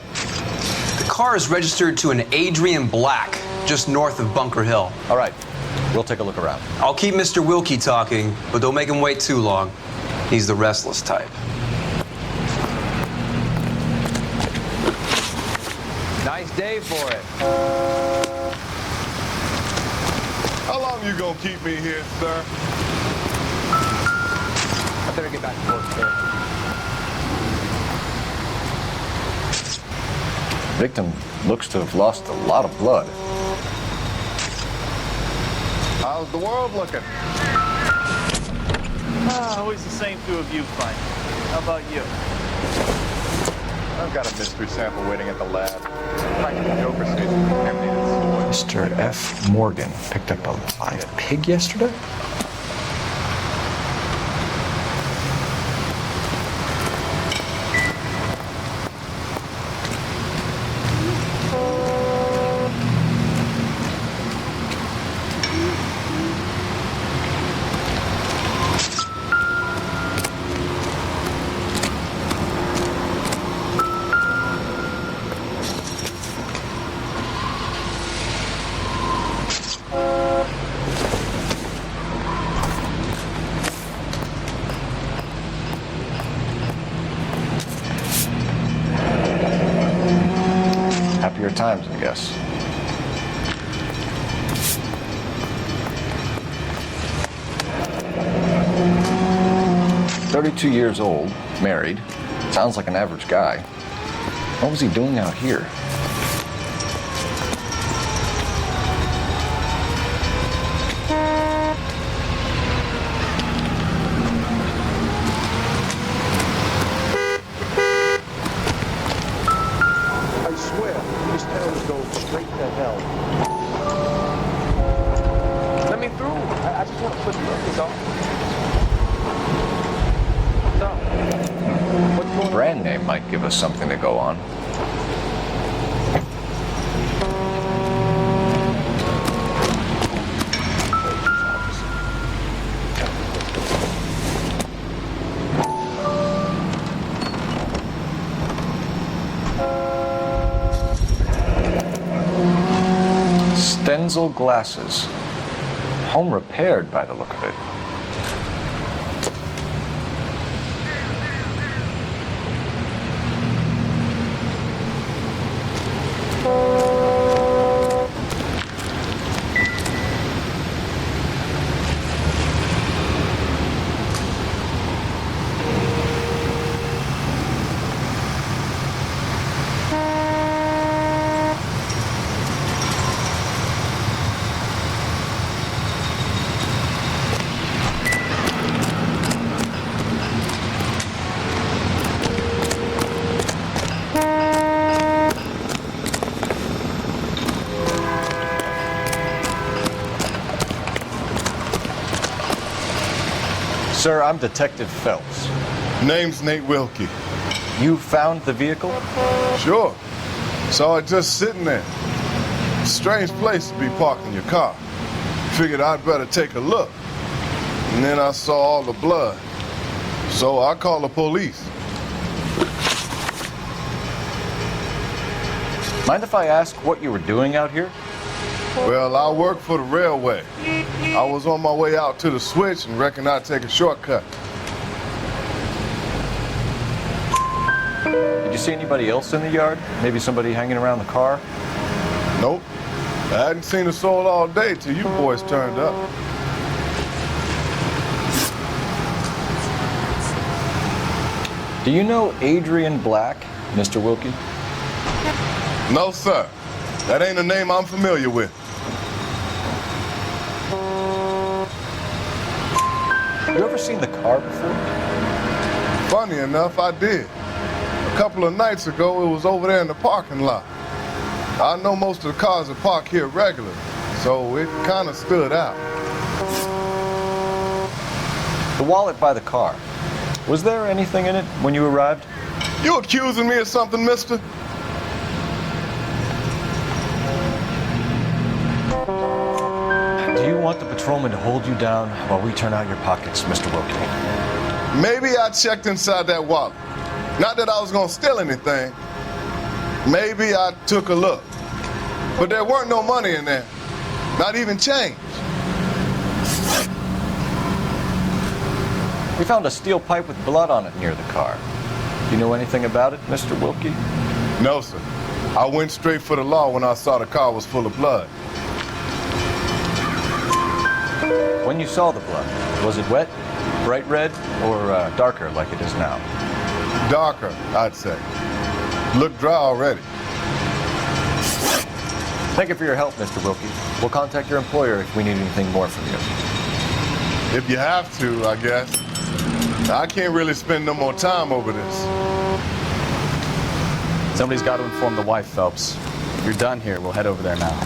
The car is registered to an Adrian Black, just north of Bunker Hill. All right, we'll take a look around. I'll keep Mr. Wilkie talking, but don't make him wait too long. He's the restless type. Nice day for it. How long you gonna keep me here, sir? I better get back to work, sir. Victim looks to have lost a lot of blood. How's the world looking? Always the same two of you fighting. How about you? I've got a mystery sample waiting at the lab. Practical Joker states contaminated soil. Mr. F. Morgan picked up a live pig yesterday? Happier times, I guess. "32 years old, married. Sounds like an average guy. What was he doing out here?" I swear, this town is going straight to hell. Let me through. I just want to put the this off. Brand name might give us something to go on. Stenzel glasses. Home repaired by the look of it. Sir, I'm Detective Phelps. Name's Nate Wilkie. You found the vehicle? Sure. Saw it just sitting there. Strange place to be parking your car. Figured I'd better take a look. And then I saw all the blood. So I called the police. Mind if I ask what you were doing out here? Well, I work for the railway. I was on my way out to the switch and reckoned I'd take a shortcut. Did you see anybody else in the yard? Maybe somebody hanging around the car? Nope. I hadn't seen a soul all day till you boys turned up. Do you know Adrian Black, Mr. Wilkie? No, sir. That ain't a name I'm familiar with. You ever seen the car before? Funny enough, I did. A couple of nights ago, it was over there in the parking lot. I know most of the cars are parked here regularly, so it kind of stood out. The wallet by the car. Was there anything in it when you arrived? You accusing me of something, mister? Do you want the patrolman to hold you down while we turn out your pockets, Mr. Wilkie? Maybe I checked inside that wallet. Not that I was gonna steal anything. Maybe I took a look. But there weren't no money in there. Not even change. We found a steel pipe with blood on it near the car. Do you know anything about it, Mr. Wilkie? No, sir. I went straight for the law when I saw the car was full of blood. When you saw the blood, was it wet, bright red, or darker like it is now? Darker, I'd say. Looked dry already. Thank you for your help, Mr. Wilkie. We'll contact your employer if we need anything more from you. If you have to, I guess. I can't really spend no more time over this. Somebody's got to inform the wife, Phelps. If you're done here, we'll head over there now.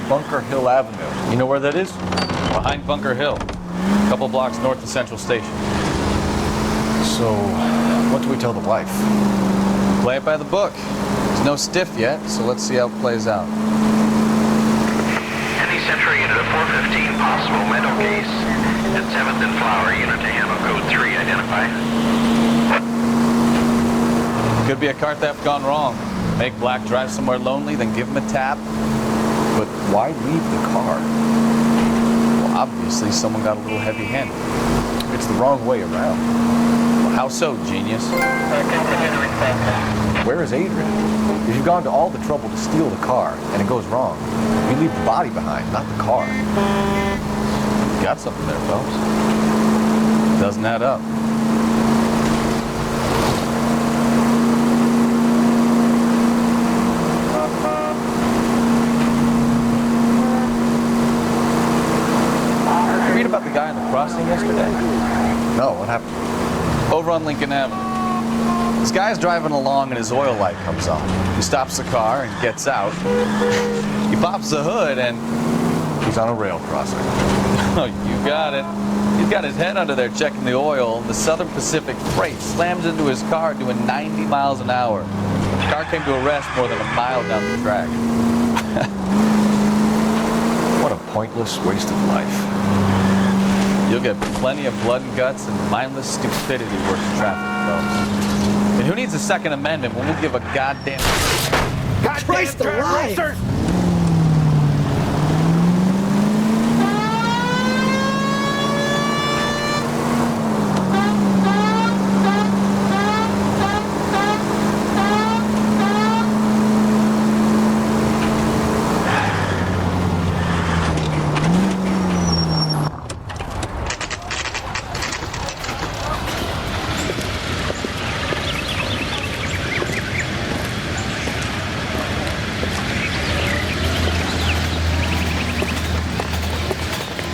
Bunker Hill Avenue. You know where that is? Behind Bunker Hill. A couple blocks north of Central Station. So, what do we tell the wife? Play it by the book. There's no stiff yet, so let's see how it plays out. Any Central unit of 415, possible meadow case. At 7th and Flower, unit to handle code 3, identify. Could be a car theft gone wrong. Make Black drive somewhere lonely, then give him a tap. But why leave the car? Well, obviously someone got a little heavy-handed. It's the wrong way around. Well, how so, genius? Where is Adrian? If you've gone to all the trouble to steal the car and it goes wrong, you leave the body behind, not the car. You got something there, Phelps. Doesn't add up. About the guy in the crossing yesterday? No, what happened? Over on Lincoln Avenue. This guy's driving along and his oil light comes on. He stops the car and gets out. He pops the hood and... he's on a rail crossing. Oh, you got it. He's got his head under there checking the oil. The Southern Pacific Freight slams into his car doing 90 miles an hour. The car came to a rest more than a mile down the track. What a pointless waste of life. You'll get plenty of blood and guts and mindless stupidity working traffic, folks. And who needs a Second Amendment when we'll give a goddamn... Christ alive!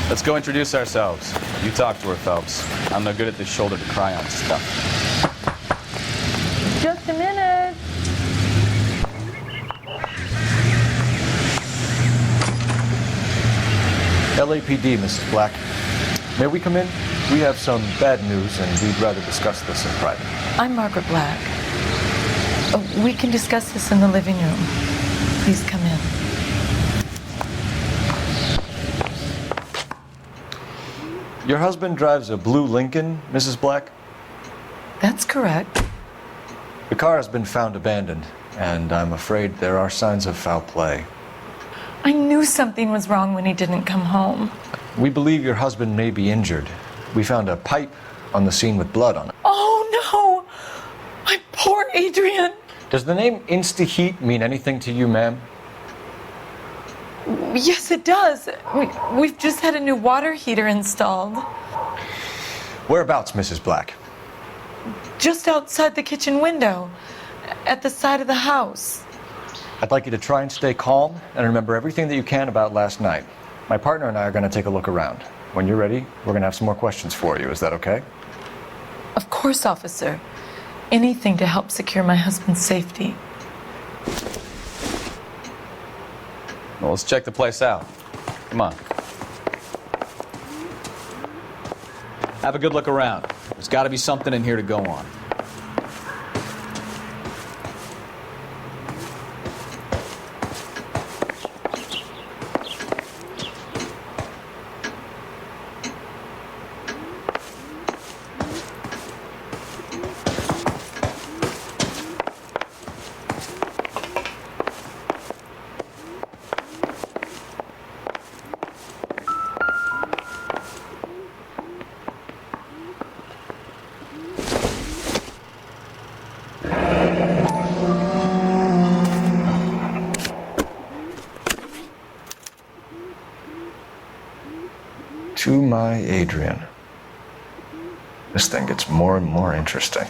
Let's go introduce ourselves. You talk to her, Phelps. I'm no good at this shoulder to cry on stuff. Just a minute. LAPD, Mrs. Black. May we come in? We have some bad news and we'd rather discuss this in private. I'm Margaret Black. We can discuss this in the living room. Please come in. Your husband drives a blue Lincoln, Mrs. Black? That's correct. The car has been found abandoned, and I'm afraid there are signs of foul play. I knew something was wrong when he didn't come home. We believe your husband may be injured. We found a pipe on the scene with blood on it. Oh no! My poor Adrian! Does the name Insta-Heat mean anything to you, ma'am? Yes, it does. We've just had a new water heater installed. Whereabouts, Mrs. Black? Just outside the kitchen window, at the side of the house. I'd like you to try and stay calm and remember everything that you can about last night. My partner and I are going to take a look around. When you're ready, we're going to have some more questions for you. Is that okay? Of course, officer. Anything to help secure my husband's safety. Well, let's check the place out. Come on. Have a good look around. There's got to be something in here to go on. To my Adrian. This thing gets more and more interesting.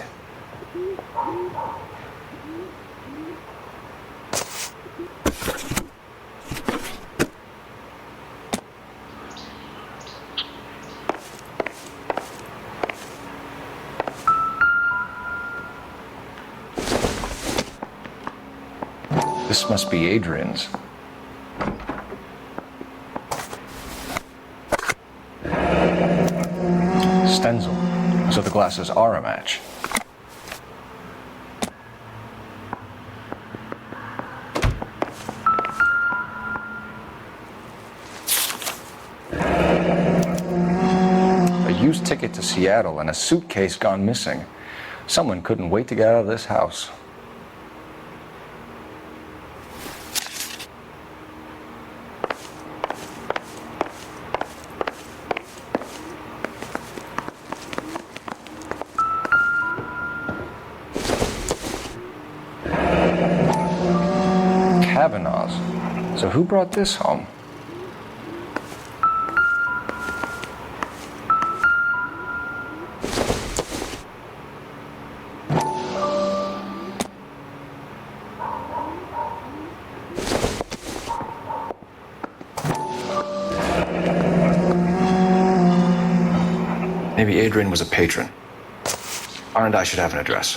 This must be Adrian's. Stencil, so the glasses are a match. A used ticket to Seattle and a suitcase gone missing. Someone couldn't wait to get out of this house. So who brought this home? Maybe Adrian was a patron. R&I should have an address.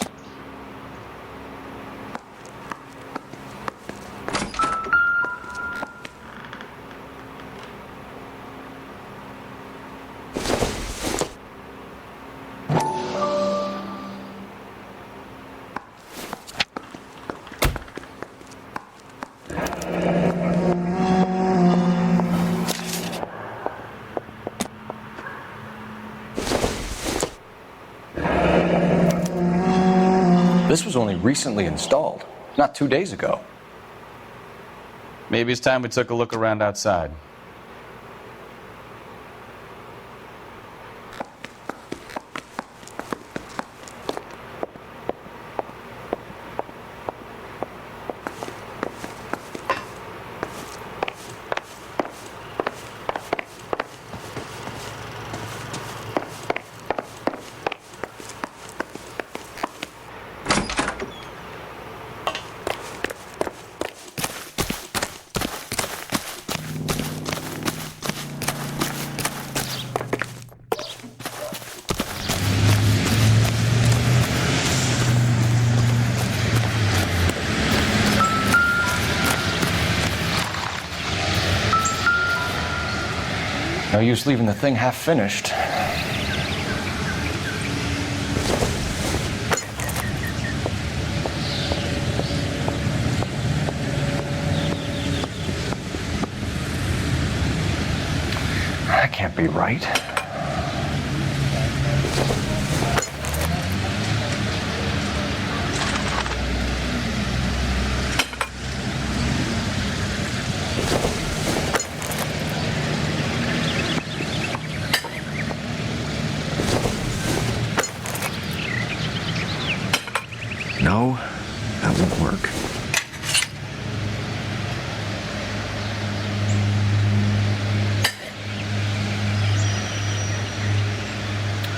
This was only recently installed, not 2 days ago. Maybe it's time we took a look around outside. No use leaving the thing half finished. can't be right. No, that won't work.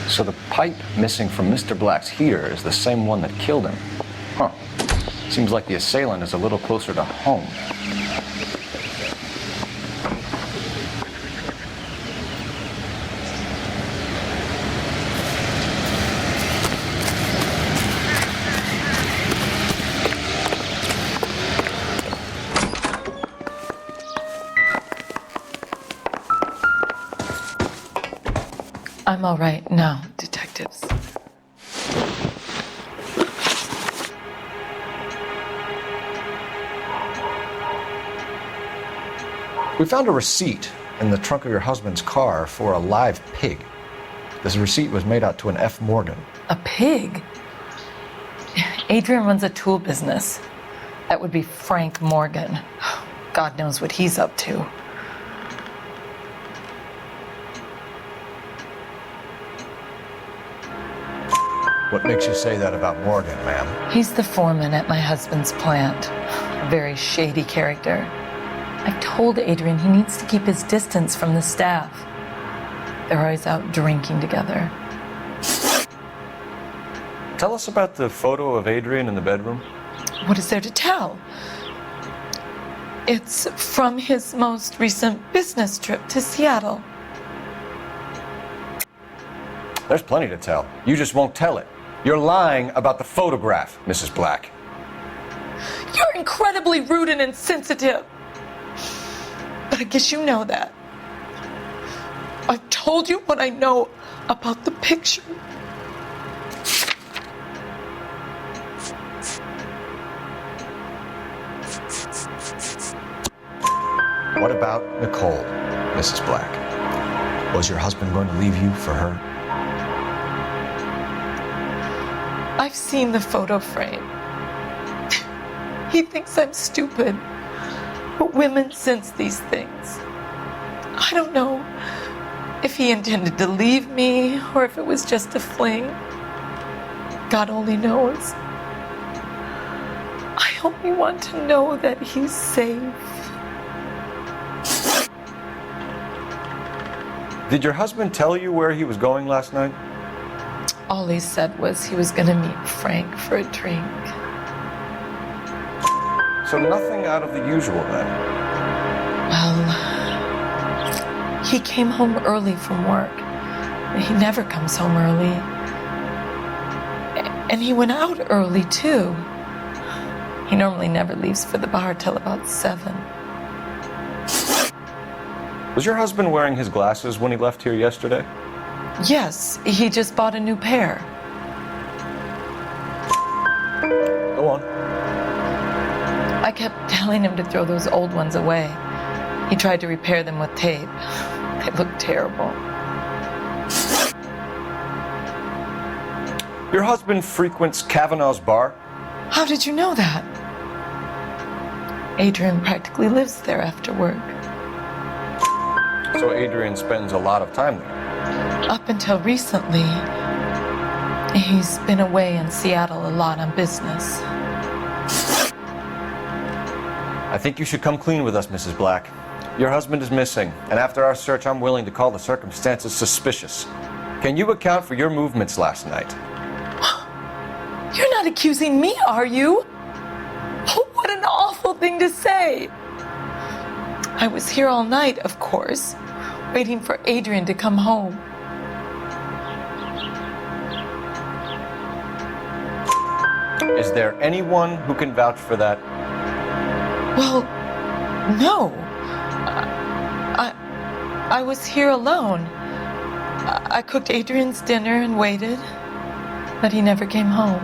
So the pipe missing from Mr. Black's heater is the same one that killed him. Huh. Seems like the assailant is a little closer to home. I'm all right now, detectives. We found a receipt in the trunk of your husband's car for a live pig. This receipt was made out to an F. Morgan. A pig? Adrian runs a tool business. That would be Frank Morgan. God knows what he's up to. What makes you say that about Morgan, ma'am? He's the foreman at my husband's plant. A very shady character. I've told Adrian he needs to keep his distance from the staff. They're always out drinking together. Tell us about the photo of Adrian in the bedroom. What is there to tell? It's from his most recent business trip to Seattle. There's plenty to tell. You just won't tell it. You're lying about the photograph, Mrs. Black. You're incredibly rude and insensitive. But I guess you know that. I've told you what I know about the picture. What about Nicole, Mrs. Black? Was your husband going to leave you for her? I've seen the photo frame. He thinks I'm stupid. But women sense these things. I don't know if he intended to leave me or if it was just a fling. God only knows. I only want to know that he's safe. Did your husband tell you where he was going last night? All he said was he was going to meet Frank for a drink. So nothing out of the usual then? Well, he came home early from work. He never comes home early. And he went out early, too. He normally never leaves for the bar till about 7. Was your husband wearing his glasses when he left here yesterday? Yes, he just bought a new pair. Go on. I kept telling him to throw those old ones away. He tried to repair them with tape. They looked terrible. Your husband frequents Kavanaugh's bar? How did you know that? Adrian practically lives there after work. So Adrian spends a lot of time there? Up until recently, he's been away in Seattle a lot on business. I think you should come clean with us, Mrs. Black. Your husband is missing, and after our search, I'm willing to call the circumstances suspicious. Can you account for your movements last night? You're not accusing me, are you? Oh, what an awful thing to say. I was here all night, of course, waiting for Adrian to come home. Is there anyone who can vouch for that? Well, no. I was here alone. I cooked Adrian's dinner and waited, but he never came home.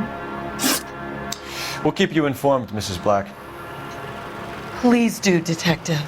We'll keep you informed, Mrs. Black. Please do, Detective.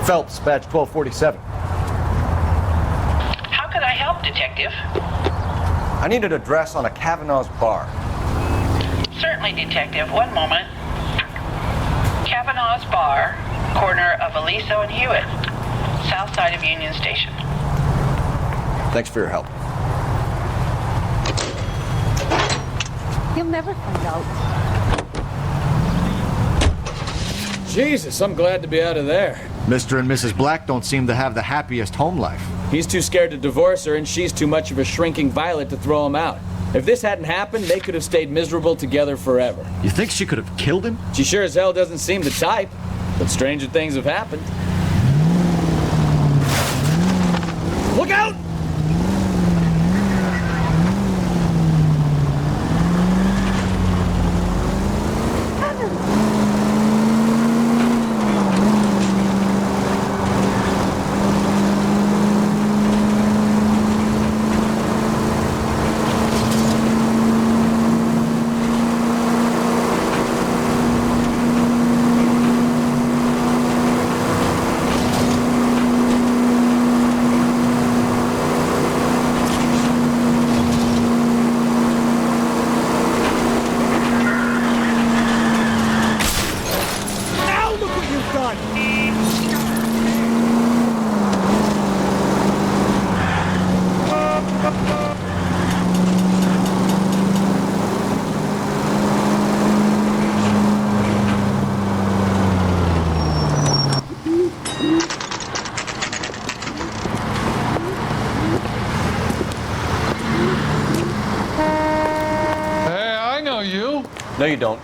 Phelps, badge 1247. How can I help, Detective? I need an address on a Kavanaugh's bar. Certainly, Detective. One moment. Kavanaugh's Bar, corner of Aliso and Hewitt, south side of Union Station. Thanks for your help. You'll never find out. Jesus, I'm glad to be out of there. Mr. and Mrs. Black don't seem to have the happiest home life. He's too scared to divorce her, and she's too much of a shrinking violet to throw him out. If this hadn't happened, they could have stayed miserable together forever. You think she could have killed him? She sure as hell doesn't seem the type, but stranger things have happened. Look out! No, you don't.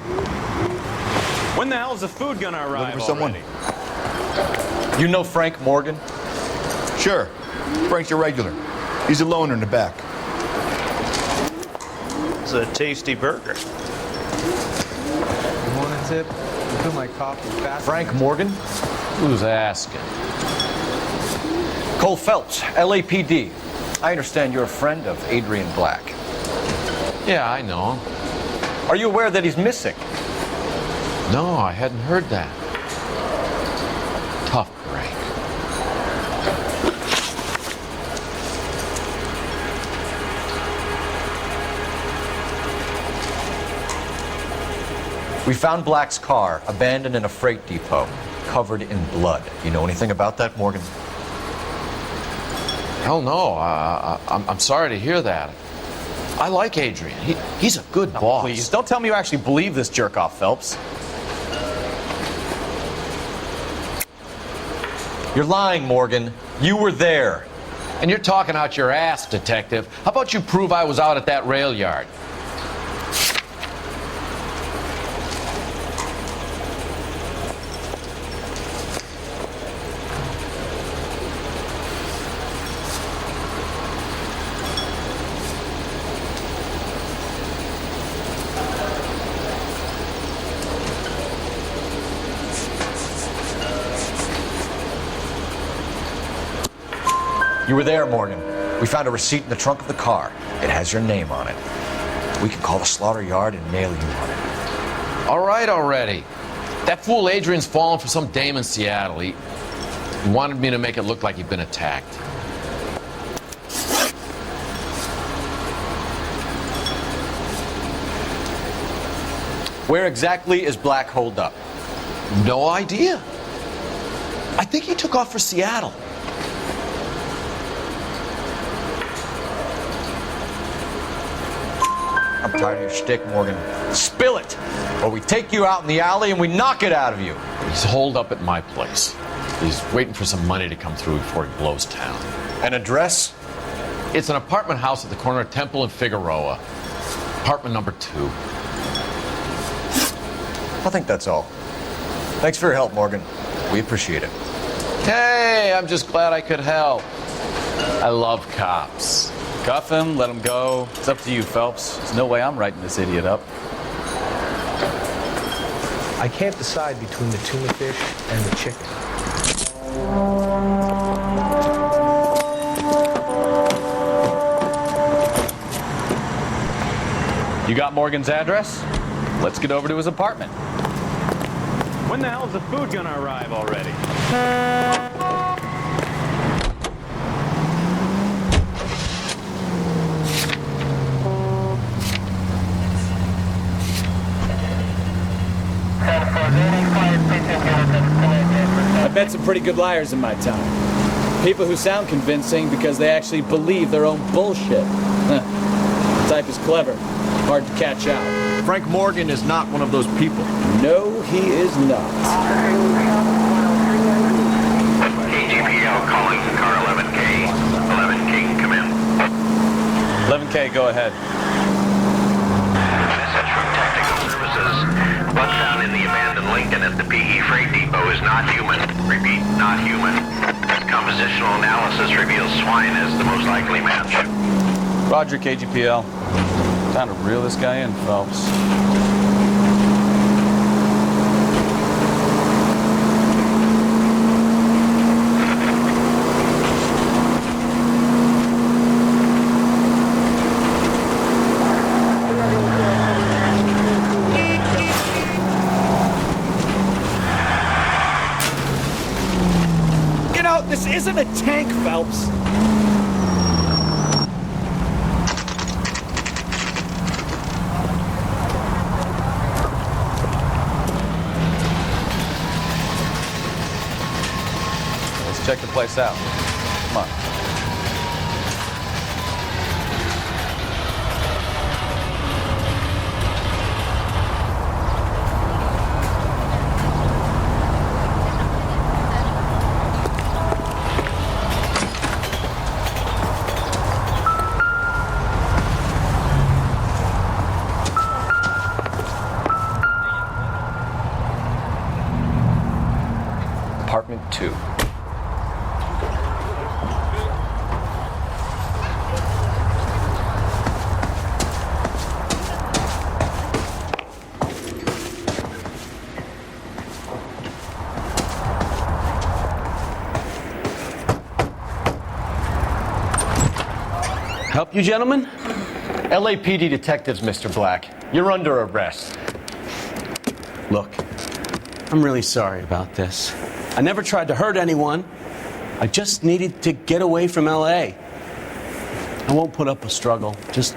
When the hell's the food gonna arrive? Looking for someone? already? You know Frank Morgan? Sure. Frank's a regular. He's a loner in the back. It's a tasty burger. You want a tip? Fill my coffee fast. Frank Morgan? Who's asking? Cole Phelps, LAPD. I understand you're a friend of Adrian Black. Yeah, I know him. Are you aware that he's missing? No, I hadn't heard that. Tough break. We found Black's car abandoned in a freight depot, covered in blood. You know anything about that, Morgan? Hell no. I'm sorry to hear that. I like Adrian. He's a good boss. Please, don't tell me you actually believe this jerk-off, Phelps. You're lying, Morgan. You were there. And you're talking out your ass, detective. How about you prove I was out at that rail yard? You were there, Morgan. We found a receipt in the trunk of the car. It has your name on it. We can call the slaughter yard and nail you on it. All right already. That fool Adrian's fallen for some dame in Seattle. He wanted me to make it look like he'd been attacked. Where exactly is Black holed up? No idea. I think he took off for Seattle. I'm tired of your shtick, Morgan. Spill it, or we take you out in the alley and we knock it out of you. He's holed up at my place. He's waiting for some money to come through before he blows town. An address? It's an apartment house at the corner of Temple and Figueroa. Apartment number 2. I think that's all. Thanks for your help, Morgan. We appreciate it. Hey, I'm just glad I could help. I love cops. Cuff him, let him go. It's up to you, Phelps. There's no way I'm writing this idiot up. I can't decide between the tuna fish and the chicken. You got Morgan's address? Let's get over to his apartment. When the hell's the food gonna arrive already? met some pretty good liars in my time. People who sound convincing because they actually believe their own bullshit. The type is clever, hard to catch out. Frank Morgan is not one of those people. No, he is not. KGPL calling car 11K. 11K, come in. 11K, go ahead. Message from Technical Services. Blood found in the abandoned Lincoln at the PE Freight Depot is not human. Repeat, not human. Compositional analysis reveals swine as the most likely match. Roger, KGPL. Time to reel this guy in, Phelps. You know, this isn't a tank, Phelps. Check the place out. Come on. Apartment 2. Help you, gentlemen? LAPD detectives, Mr. Black. You're under arrest. Look, I'm really sorry about this. I never tried to hurt anyone. I just needed to get away from LA. I won't put up a struggle. Just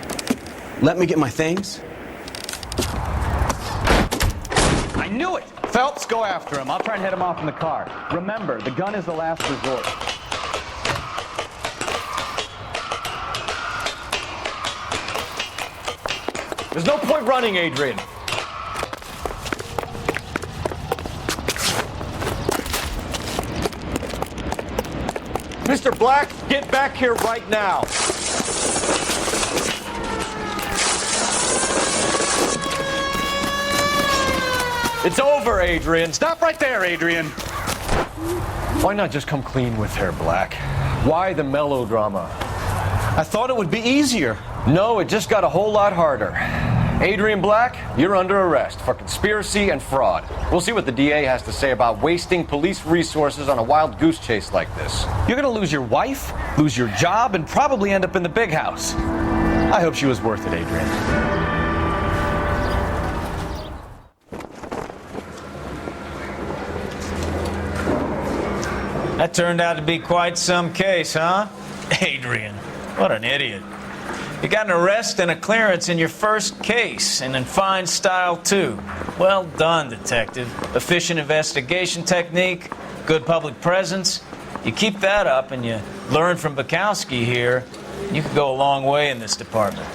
let me get my things. I knew it! Phelps, go after him. I'll try and head him off in the car. Remember, the gun is the last resort. There's no point running, Adrian. Mr. Black, get back here right now. It's over, Adrian. Stop right there, Adrian. Why not just come clean with her, Black? Why the melodrama? I thought it would be easier. No, it just got a whole lot harder. Adrian Black, you're under arrest for conspiracy and fraud. We'll see what the DA has to say about wasting police resources on a wild goose chase like this. You're gonna lose your wife, lose your job, and probably end up in the big house. I hope she was worth it, Adrian. That turned out to be quite some case, huh? Adrian, what an idiot. You got an arrest and a clearance in your first case, and in fine style, too. Well done, detective. Efficient investigation technique, good public presence. You keep that up and you learn from Bukowski here, you could go a long way in this department.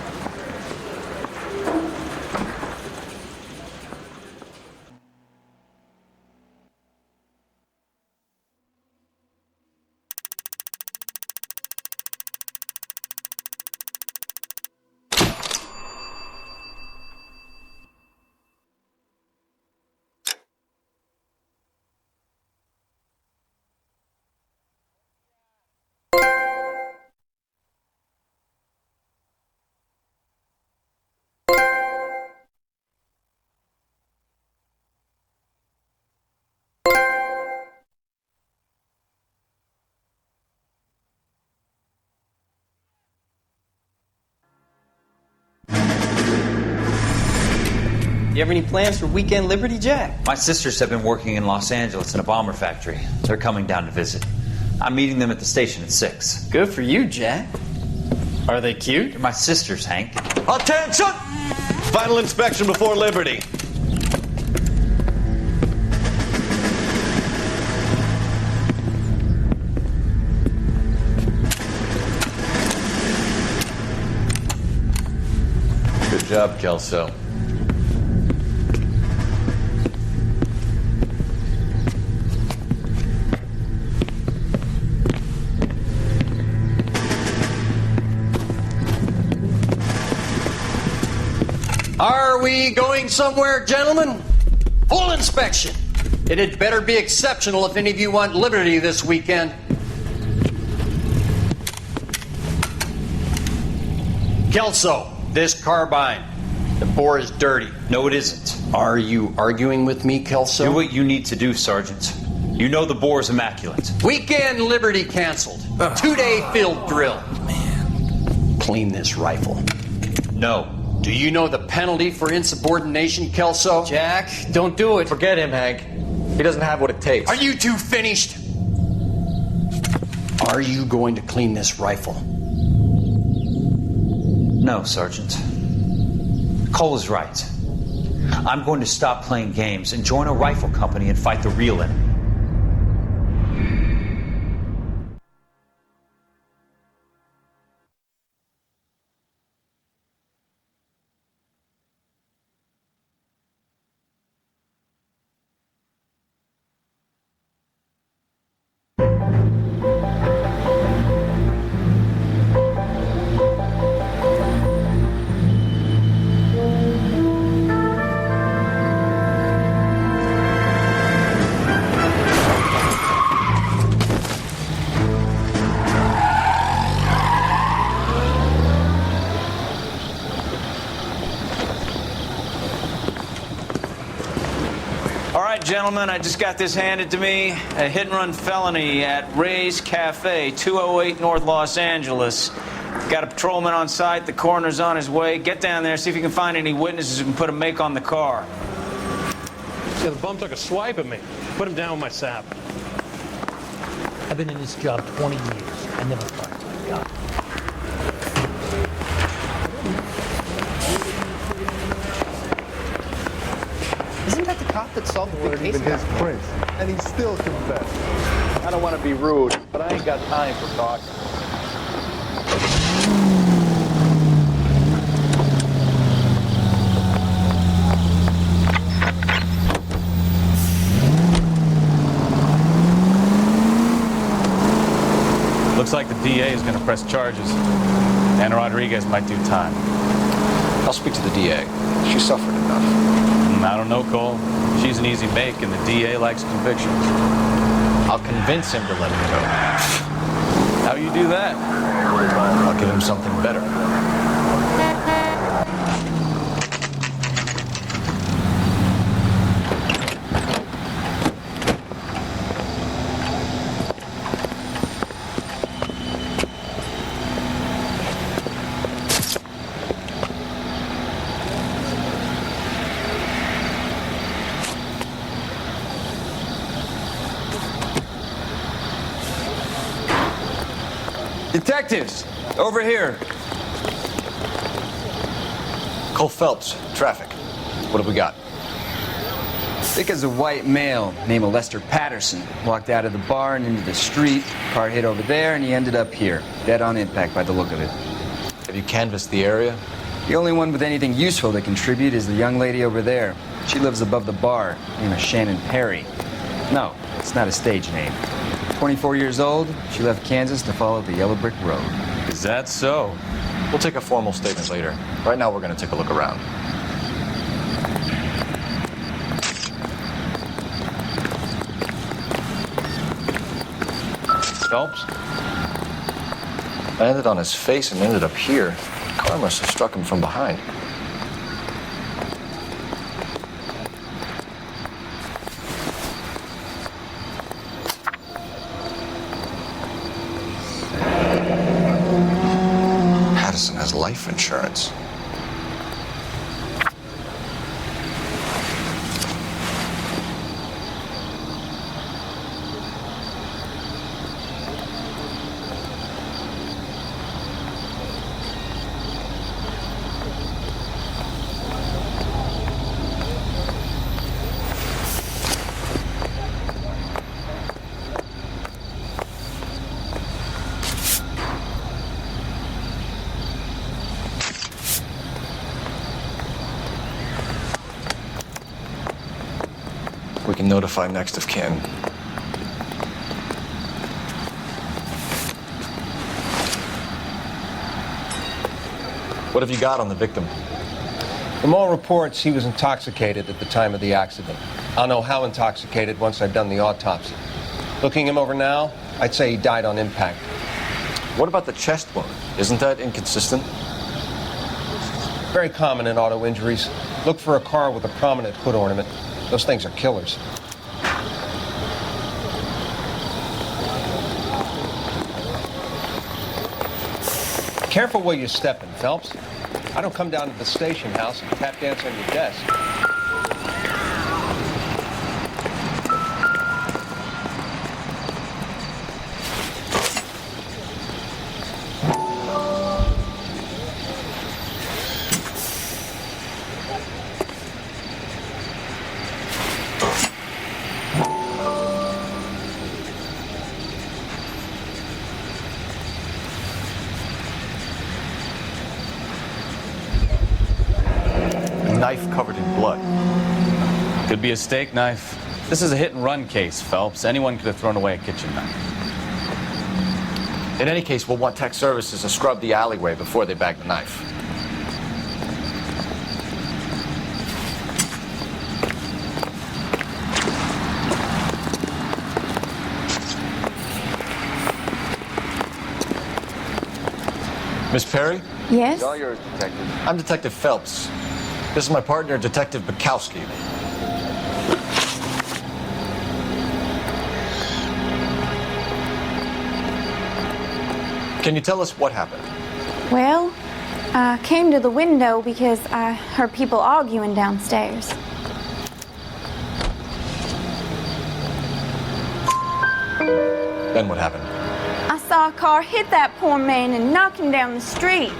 You have any plans for Weekend Liberty, Jack? My sisters have been working in Los Angeles in a bomber factory. They're coming down to visit. I'm meeting them at the station at 6. Good for you, Jack. Are they cute? They're my sisters, Hank. Attention! Final inspection before Liberty. job, Kelso. Are we going somewhere, gentlemen? Full inspection. It had better be exceptional if any of you want liberty this weekend. Kelso, this carbine. The bore is dirty. No, it isn't. Are you arguing with me, Kelso? Do what you need to do, Sergeant. You know the bore is immaculate. Weekend liberty canceled. 2-day field drill. Clean this rifle. No. Do you know the penalty for insubordination, Kelso? Jack, don't do it. Forget him, Hank. He doesn't have what it takes. Are you two finished? Are you going to clean this rifle? No, Sergeant. Cole is right. I'm going to stop playing games and join a rifle company and fight the real enemy. Gentlemen, I just got this handed to me. A hit-and-run felony at Ray's Cafe, 208 North Los Angeles. Got a patrolman on site. The coroner's on his way. Get down there, see if you can find any witnesses who can put a make on the car. Yeah, the bum took a swipe at me. Put him down with my sap. I've been in this job 20 years. I never fired my gun. Isn't that the cop that solved the big case? Even his prince, and he still confessed. I don't want to be rude, but I ain't got time for talk. Looks like the DA is going to press charges. And Rodriguez might do time. I'll speak to the DA. She suffered enough. I don't know, Cole. She's an easy make, and the DA likes convictions. I'll convince him to let him go. How you do that? I'll give him something better. Detectives, over here. Cole Phelps, traffic. What have we got? Thick as a white male named Lester Patterson walked out of the bar and into the street. Car hit over there, and he ended up here, dead on impact by the look of it. Have you canvassed the area? The only one with anything useful to contribute is the young lady over there. She lives above the bar, named Shannon Perry. No, it's not a stage name. 24 years old, she left Kansas to follow the yellow brick road. Is that so? We'll take a formal statement later. Right now, we're going to take a look around. Phelps? Landed on his face and ended up here. The car must have struck him from behind. Patterson has life insurance. can notify next of kin. What have you got on the victim? From all reports, he was intoxicated at the time of the accident. I'll know how intoxicated once I've done the autopsy. Looking him over now, I'd say he died on impact. What about the chest wound? Isn't that inconsistent? Very common in auto injuries. Look for a car with a prominent hood ornament. Those things are killers. Careful where you're stepping, Phelps. I don't come down to the station house and tap dance on your desk. Knife covered in blood. Could be a steak knife. This is a hit-and-run case, Phelps. Anyone could have thrown away a kitchen knife. In any case, we'll want tech services to scrub the alleyway before they bag the knife. Miss Perry? Yes? It's all yours, Detective. I'm Detective Phelps. This is my partner, Detective Bukowski. Can you tell us what happened? Well, I came to the window because I heard people arguing downstairs. Then what happened? I saw a car hit that poor man and knock him down the street.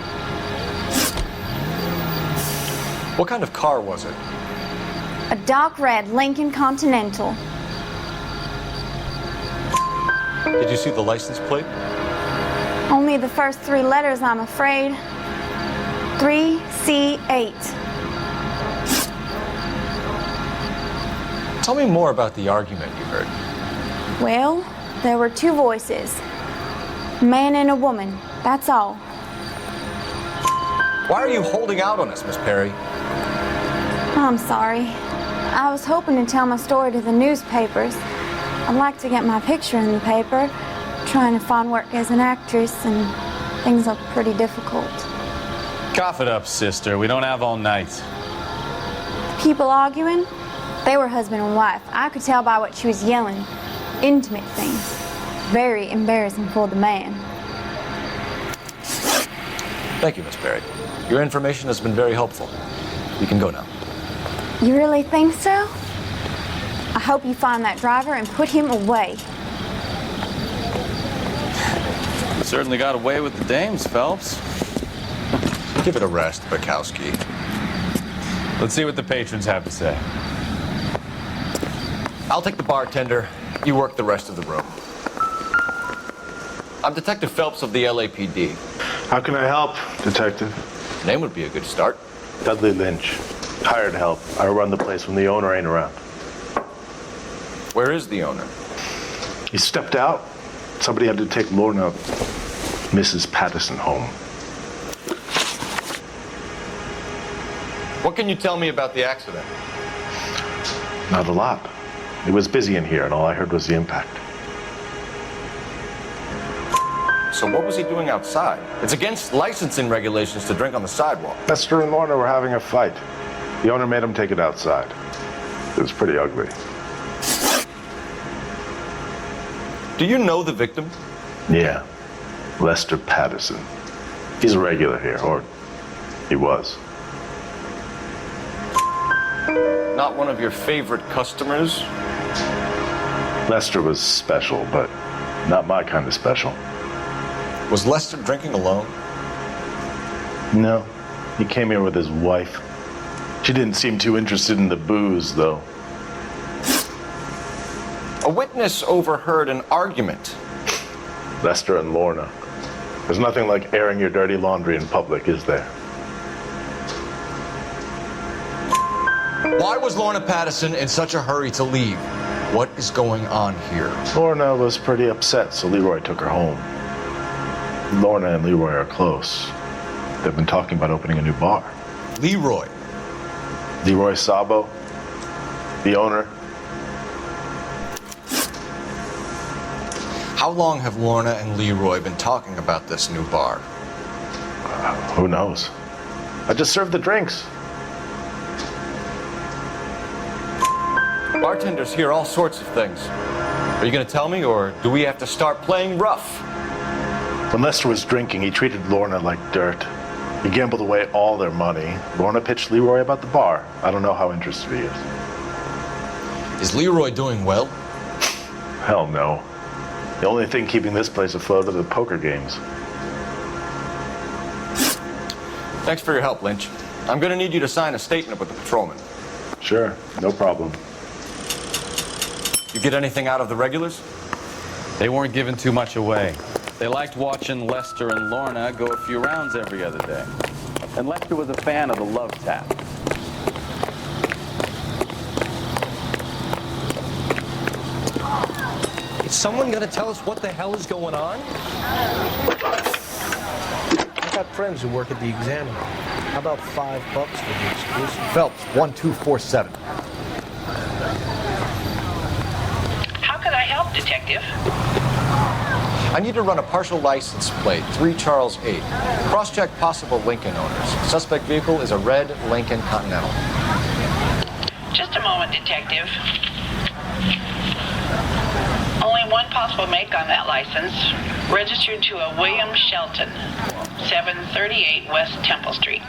What kind of car was it? A dark red Lincoln Continental. Did you see the license plate? Only the first three letters, I'm afraid. 3C8. Tell me more about the argument you heard. Well, there were two voices. A man and a woman, that's all. Why are you holding out on us, Miss Perry? I'm sorry. I was hoping to tell my story to the newspapers. I'd like to get my picture in the paper. Trying to find work as an actress, and things are pretty difficult. Cough it up, sister. We don't have all night. People arguing? They were husband and wife. I could tell by what she was yelling. Intimate things. Very embarrassing for the man. Thank you, Miss Perry. Your information has been very helpful. You can go now. You really think so? I hope you find that driver and put him away. You certainly got away with the dames, Phelps. Give it a rest, Bukowski. Let's see what the patrons have to say. I'll take the bartender. You work the rest of the room. I'm Detective Phelps of the LAPD. How can I help, Detective? Name would be a good start. Dudley Lynch. Hired help. I run the place when the owner ain't around. Where is the owner? He stepped out. Somebody had to take Lorna, Mrs. Patterson, home. What can you tell me about the accident? Not a lot. It was busy in here, and all I heard was the impact. So what was he doing outside? It's against licensing regulations to drink on the sidewalk. Lester and Lorna were having a fight. The owner made him take it outside. It was pretty ugly. Do you know the victim? Yeah. Lester Patterson. He's a regular here, or he was. Not one of your favorite customers? Lester was special, but not my kind of special. Was Lester drinking alone? No. He came here with his wife. She didn't seem too interested in the booze, though. A witness overheard an argument. Lester and Lorna. There's nothing like airing your dirty laundry in public, is there? Why was Lorna Patterson in such a hurry to leave? What is going on here? Lorna was pretty upset, so Leroy took her home. Lorna and Leroy are close. They've been talking about opening a new bar. Leroy? Leroy Sabo, the owner. How long have Lorna and Leroy been talking about this new bar? Who knows? I just served the drinks. Bartenders hear all sorts of things. Are you going to tell me, or do we have to start playing rough? When Lester was drinking, he treated Lorna like dirt. He gambled away all their money. Lorna pitched Leroy about the bar. I don't know how interested he is. Is Leroy doing well? Hell no. The only thing keeping this place afloat are the poker games. Thanks for your help, Lynch. I'm going to need you to sign a statement with the patrolman. Sure, no problem. You get anything out of the regulars? They weren't giving too much away. They liked watching Lester and Lorna go a few rounds every other day. And Lester was a fan of the love tap. Is someone gonna tell us what the hell is going on? I got friends who work at the Examiner. How about $5 for the exclusive? Phelps, 1247. How could I help, Detective? I need to run a partial license plate, 3 Charles 8. Cross-check possible Lincoln owners. Suspect vehicle is a red Lincoln Continental. Just a moment, Detective. Only one possible make on that license. Registered to a William Shelton, 738 West Temple Street.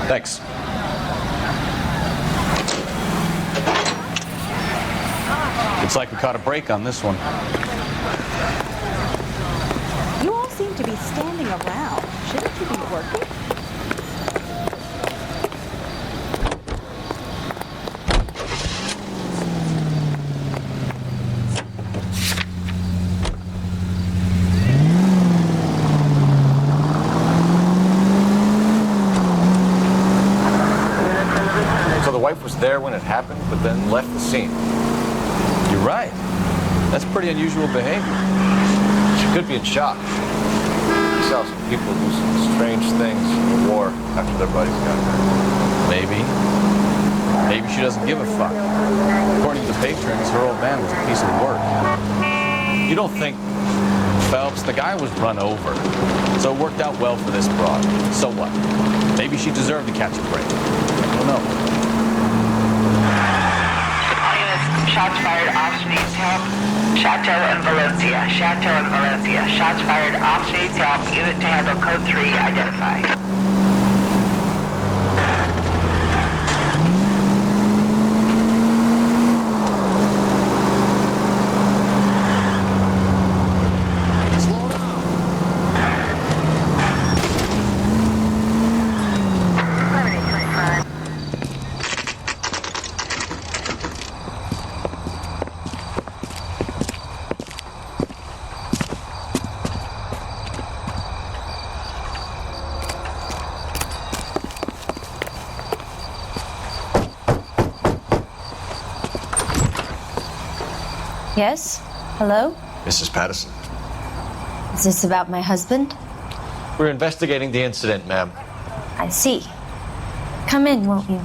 Thanks. Looks like we caught a break on this one. You all seem to be standing around. Shouldn't you be working? So the wife was there when it happened, but then left the scene. You're right. That's pretty unusual behavior. She could be in shock. We saw some people do some strange things in the war after their buddies got hurt. Maybe. Maybe she doesn't give a fuck. According to the patrons, her old man was a piece of work. You don't think, Phelps, the guy was run over. So it worked out well for this broad. So what? Maybe she deserved to catch a break. I don't know. Shots fired, ops needs help. Chateau and Valencia. Chateau and Valencia. Shots fired, ops needs help. Unit to handle code 3 identified. Yes? Hello? Mrs. Patterson. Is this about my husband? We're investigating the incident, ma'am. I see. Come in, won't you?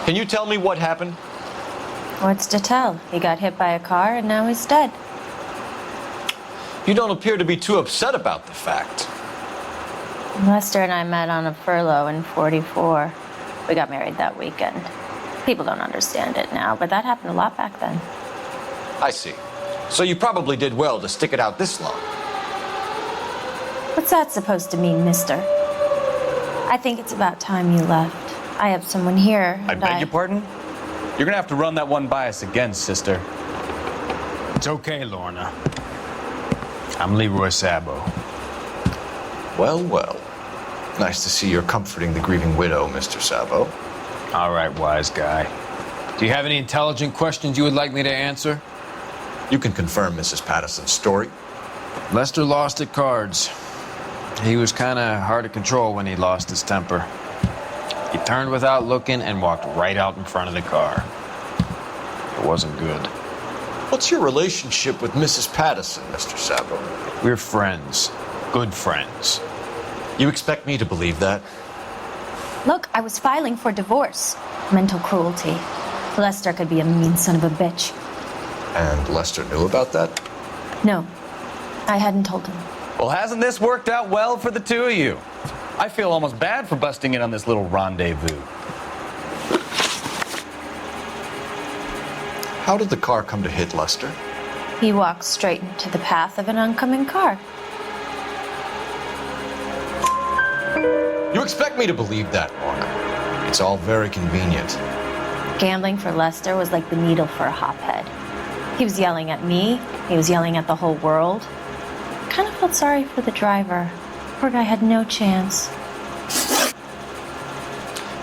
Can you tell me what happened? What's to tell? He got hit by a car and now he's dead. You don't appear to be too upset about the fact. Lester and I met on a furlough in '44. We got married that weekend. People don't understand it now, but that happened a lot back then. I see. So you probably did well to stick it out this long. What's that supposed to mean, mister? I think it's about time you left. I have someone here. I beg your pardon? You're gonna have to run that one by us again, sister. It's okay, Lorna. I'm Leroy Sabo. Well, well. Nice to see you're comforting the grieving widow, Mr. Sabo. All right, wise guy. Do you have any intelligent questions you would like me to answer? You can confirm Mrs. Patterson's story. Lester lost at cards. He was kind of hard to control when he lost his temper. He turned without looking and walked right out in front of the car. It wasn't good. What's your relationship with Mrs. Patterson, Mr. Sabo? We're friends. Good friends. You expect me to believe that? Look, I was filing for divorce. Mental cruelty. Lester could be a mean son of a bitch. And Lester knew about that? No, I hadn't told him. Well, hasn't this worked out well for the two of you? I feel almost bad for busting in on this little rendezvous. How did the car come to hit Lester? He walked straight into the path of an oncoming car. You expect me to believe that, Lorna? It's all very convenient. Gambling for Lester was like the needle for a hophead. He was yelling at me. He was yelling at the whole world. I kind of felt sorry for the driver. Poor guy had no chance.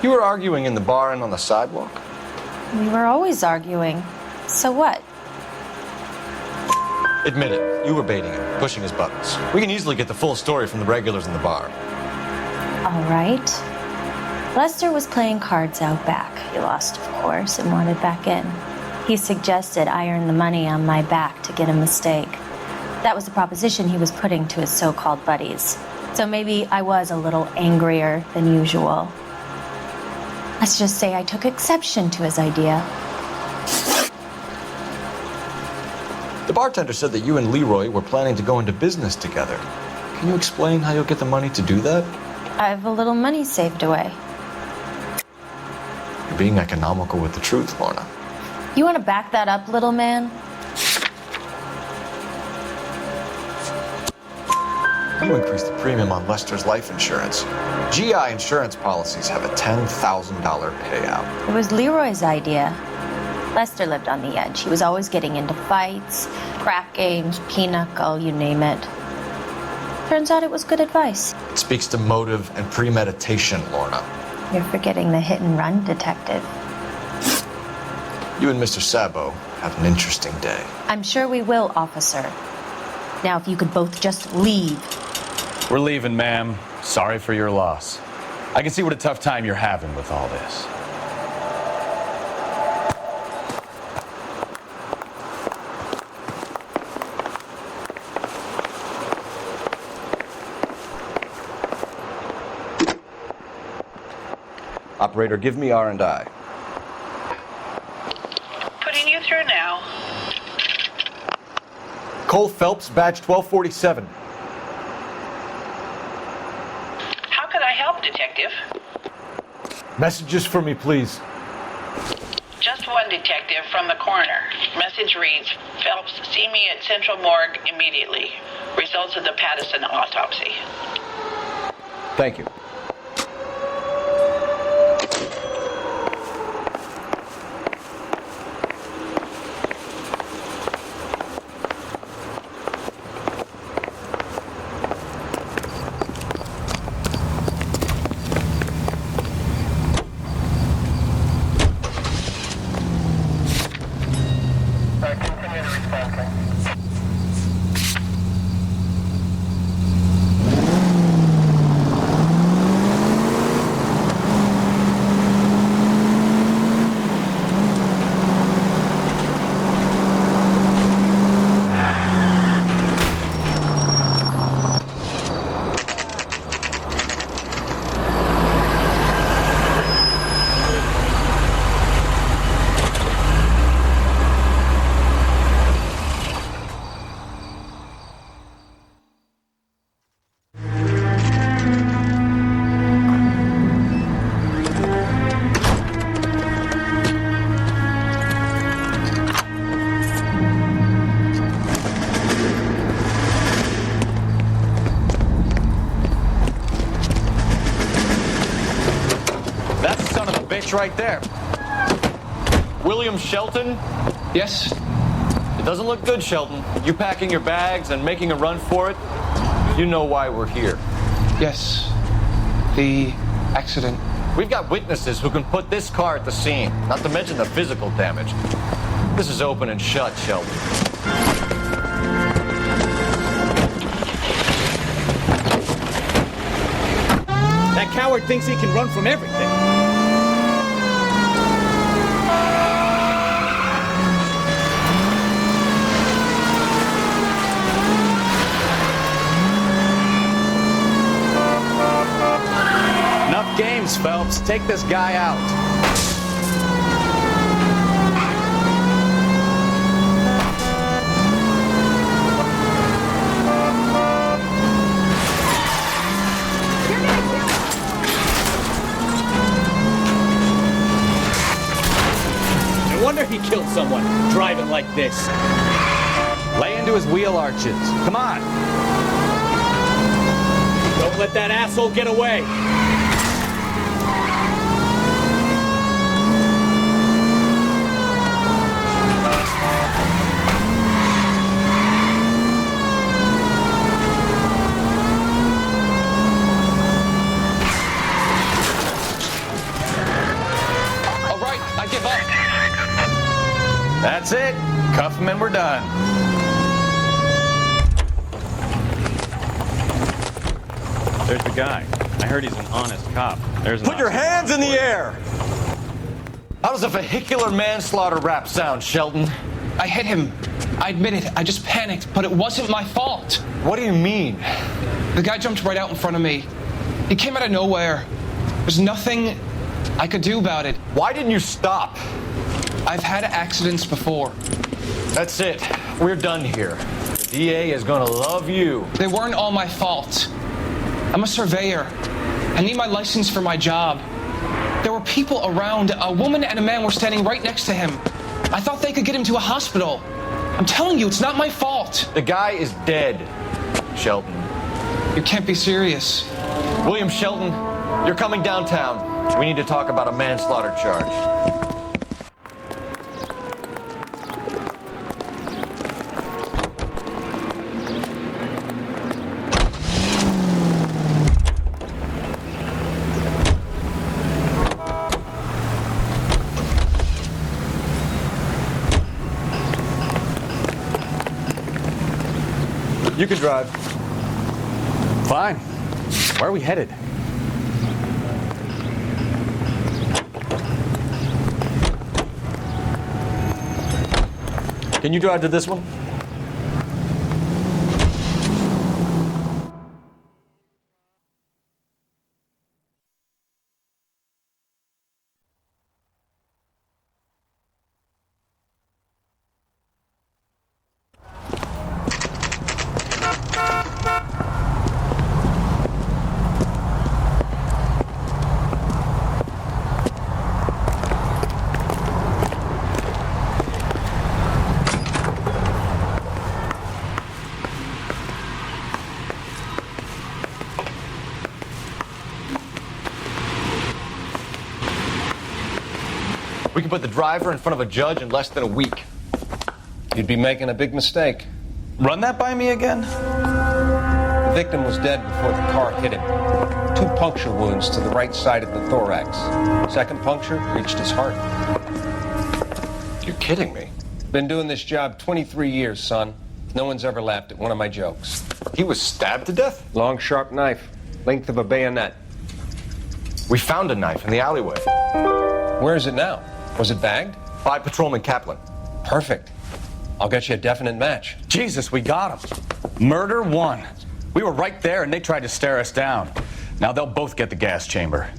You were arguing in the bar and on the sidewalk? We were always arguing. So what? Admit it, you were baiting him, pushing his buttons. We can easily get the full story from the regulars in the bar. All right. Lester was playing cards out back. He lost, of course, and wanted back in. He suggested I earn the money on my back to get a mistake. That was the proposition he was putting to his so-called buddies. So maybe I was a little angrier than usual. Let's just say I took exception to his idea. The bartender said that you and Leroy were planning to go into business together. Can you explain how you'll get the money to do that? I have a little money saved away. You're being economical with the truth, Lorna. You want to back that up, little man? You increased the premium on Lester's life insurance. GI insurance policies have a $10,000 payout. It was Leroy's idea. Lester lived on the edge. He was always getting into fights, crack games, pinochle, you name it. Turns out it was good advice. It speaks to motive and premeditation, Lorna. You're forgetting the hit and run detective. You and Mr. Sabo have an interesting day. I'm sure we will, officer. Now, if you could both just leave. We're leaving, ma'am. Sorry for your loss. I can see what a tough time you're having with all this. Operator, give me R&I. Putting you through now. Cole Phelps, badge 1247. How could I help, Detective? Messages for me, please. Just one detective from the coroner. Message reads, Phelps, see me at Central Morgue immediately. Results of the Patterson autopsy. Thank you. Right there. William Shelton? Yes? It doesn't look good, Shelton. You packing your bags and making a run for it? You know why we're here. Yes. The accident. We've got witnesses who can put this car at the scene, not to mention the physical damage. This is open and shut, Shelton. That coward thinks he can run from everything. Enough games, Phelps. Take this guy out. No wonder he killed someone driving like this. Lay into his wheel arches. Come on. Don't let that asshole get away. All right, I give up. That's it. Cuff him and we're done. There's the guy. I heard he's an honest cop. Put your hands in the air! How does a vehicular manslaughter rap sound, Sheldon? I hit him. I admit it. I just panicked, but it wasn't my fault. What do you mean? The guy jumped right out in front of me. He came out of nowhere. There's nothing I could do about it. Why didn't you stop? I've had accidents before. That's it. We're done here. The DA is gonna love you. They weren't all my fault. I'm a surveyor. I need my license for my job. There were people around. A woman and a man were standing right next to him. I thought they could get him to a hospital. I'm telling you, it's not my fault. The guy is dead, Sheldon. You can't be serious. William Sheldon, you're coming downtown. We need to talk about a manslaughter charge. You can drive. Fine. Where are we headed? Can you drive to this one? We can put the driver in front of a judge in less than a week. You'd be making a big mistake. Run that by me again? The victim was dead before the car hit him. 2 puncture wounds to the right side of the thorax. Second puncture reached his heart. You're kidding me. Been doing this job 23 years, son. No one's ever laughed at one of my jokes. He was stabbed to death? Long, sharp knife. Length of a bayonet. We found a knife in the alleyway. Where is it now? Was it bagged? By Patrolman Kaplan. Perfect. I'll get you a definite match. Jesus, we got him. Murder 1. We were right there and they tried to stare us down. Now they'll both get the gas chamber.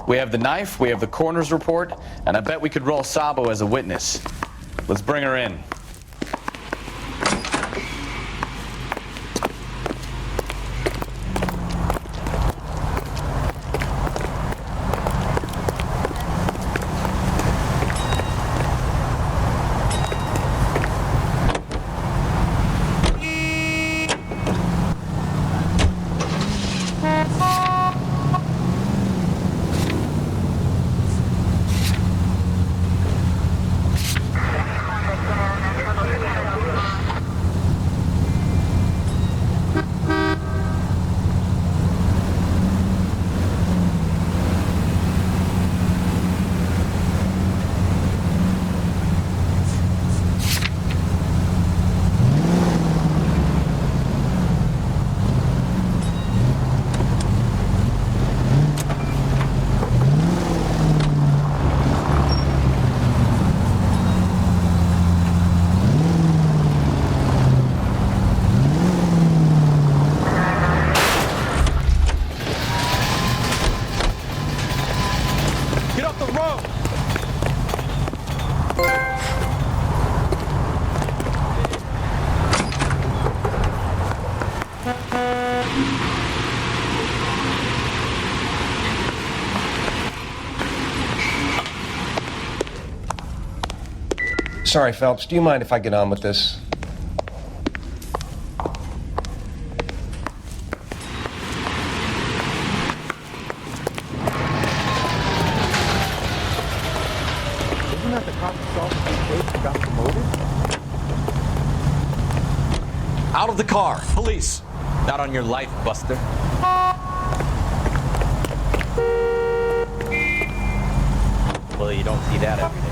We have the knife, we have the coroner's report, and I bet we could roll Sabo as a witness. Let's bring her in. Sorry, Phelps, do you mind if I get on with this? Isn't that the cop who solved the case and got promoted? Out of the car, police. Not on your life, Buster. Well, you don't see that every day.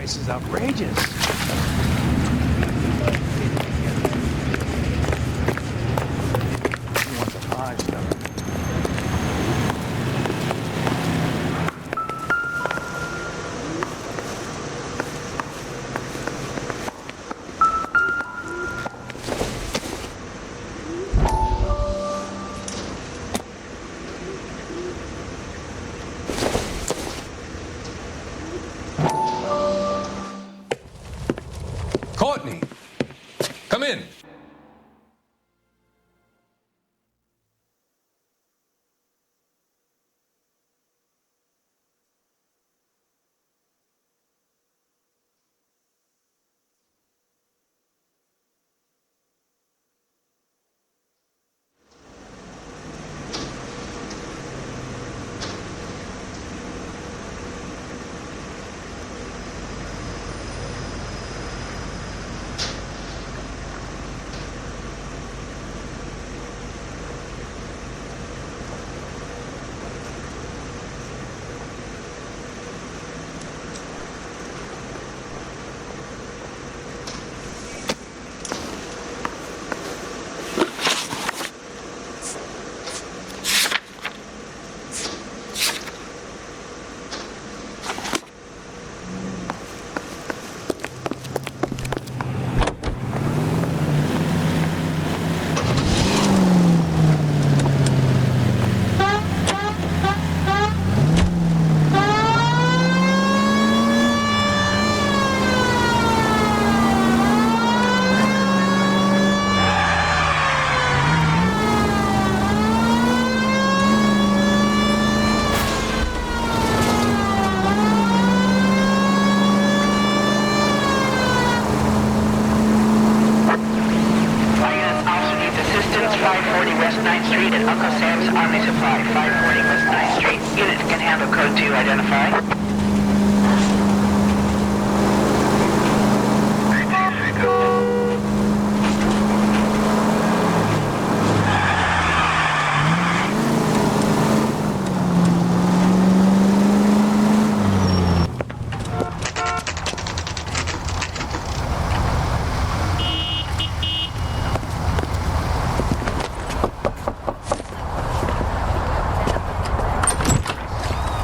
This is outrageous. Courtney, come in.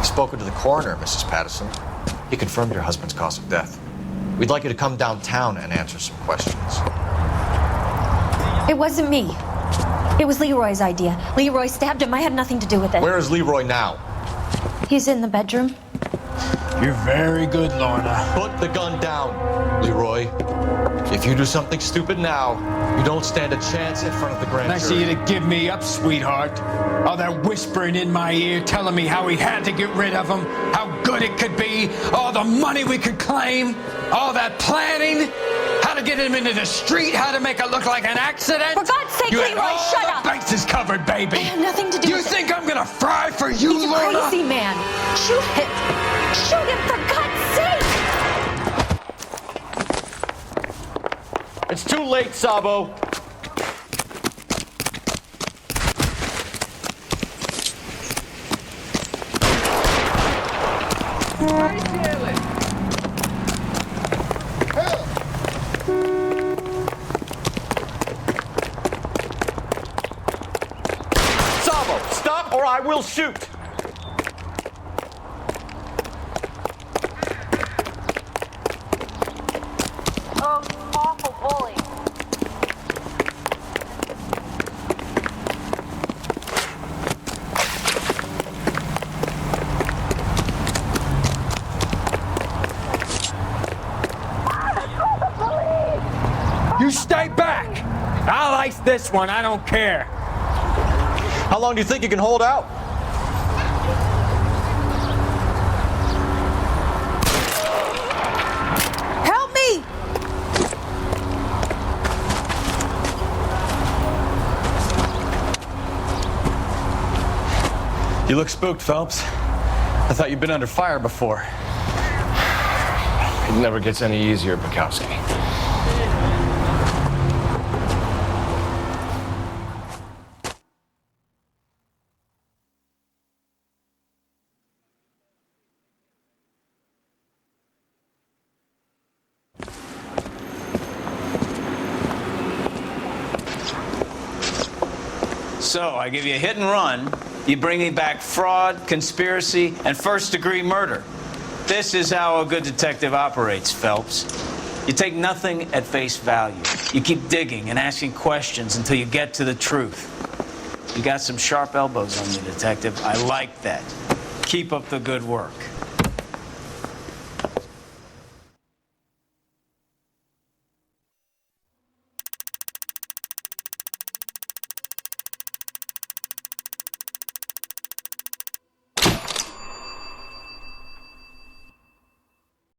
Spoken to the coroner, Mrs. Patterson. He confirmed your husband's cause of death. We'd like you to come downtown and answer some questions. It wasn't me. It was Leroy's idea. Leroy stabbed him. I had nothing to do with it. Where is Leroy now? He's in the bedroom. You're very good, Lorna. Put the gun down, Leroy. If you do something stupid now, you don't stand a chance in front of the grand Nice of jury. you to give me up, sweetheart. All that whispering in my ear telling me how we had to get rid of him, how good it could be, all the money we could claim, all that planning, how to get him into the street, how to make it look like an accident. For God's sake, you had Leroy, all shut the up. bases covered, baby. I have nothing to do you with it. think I'm gonna fry for you, He's Lorna? a crazy man. Shoot him. Shoot him, for God's sake. It's too late, Sabo. Sabo, stop or I will shoot. Oh, you awful bully. You stay back. I'll ice this one. I don't care. How long do you think you can hold out? Help me! You look spooked, Phelps. I thought you'd been under fire before. It never gets any easier, Bukowski. So, I give you a hit and run. You bring me back fraud, conspiracy, and first-degree murder. This is how a good detective operates, Phelps. You take nothing at face value. You keep digging and asking questions until you get to the truth. You got some sharp elbows on you, detective. I like that. Keep up the good work.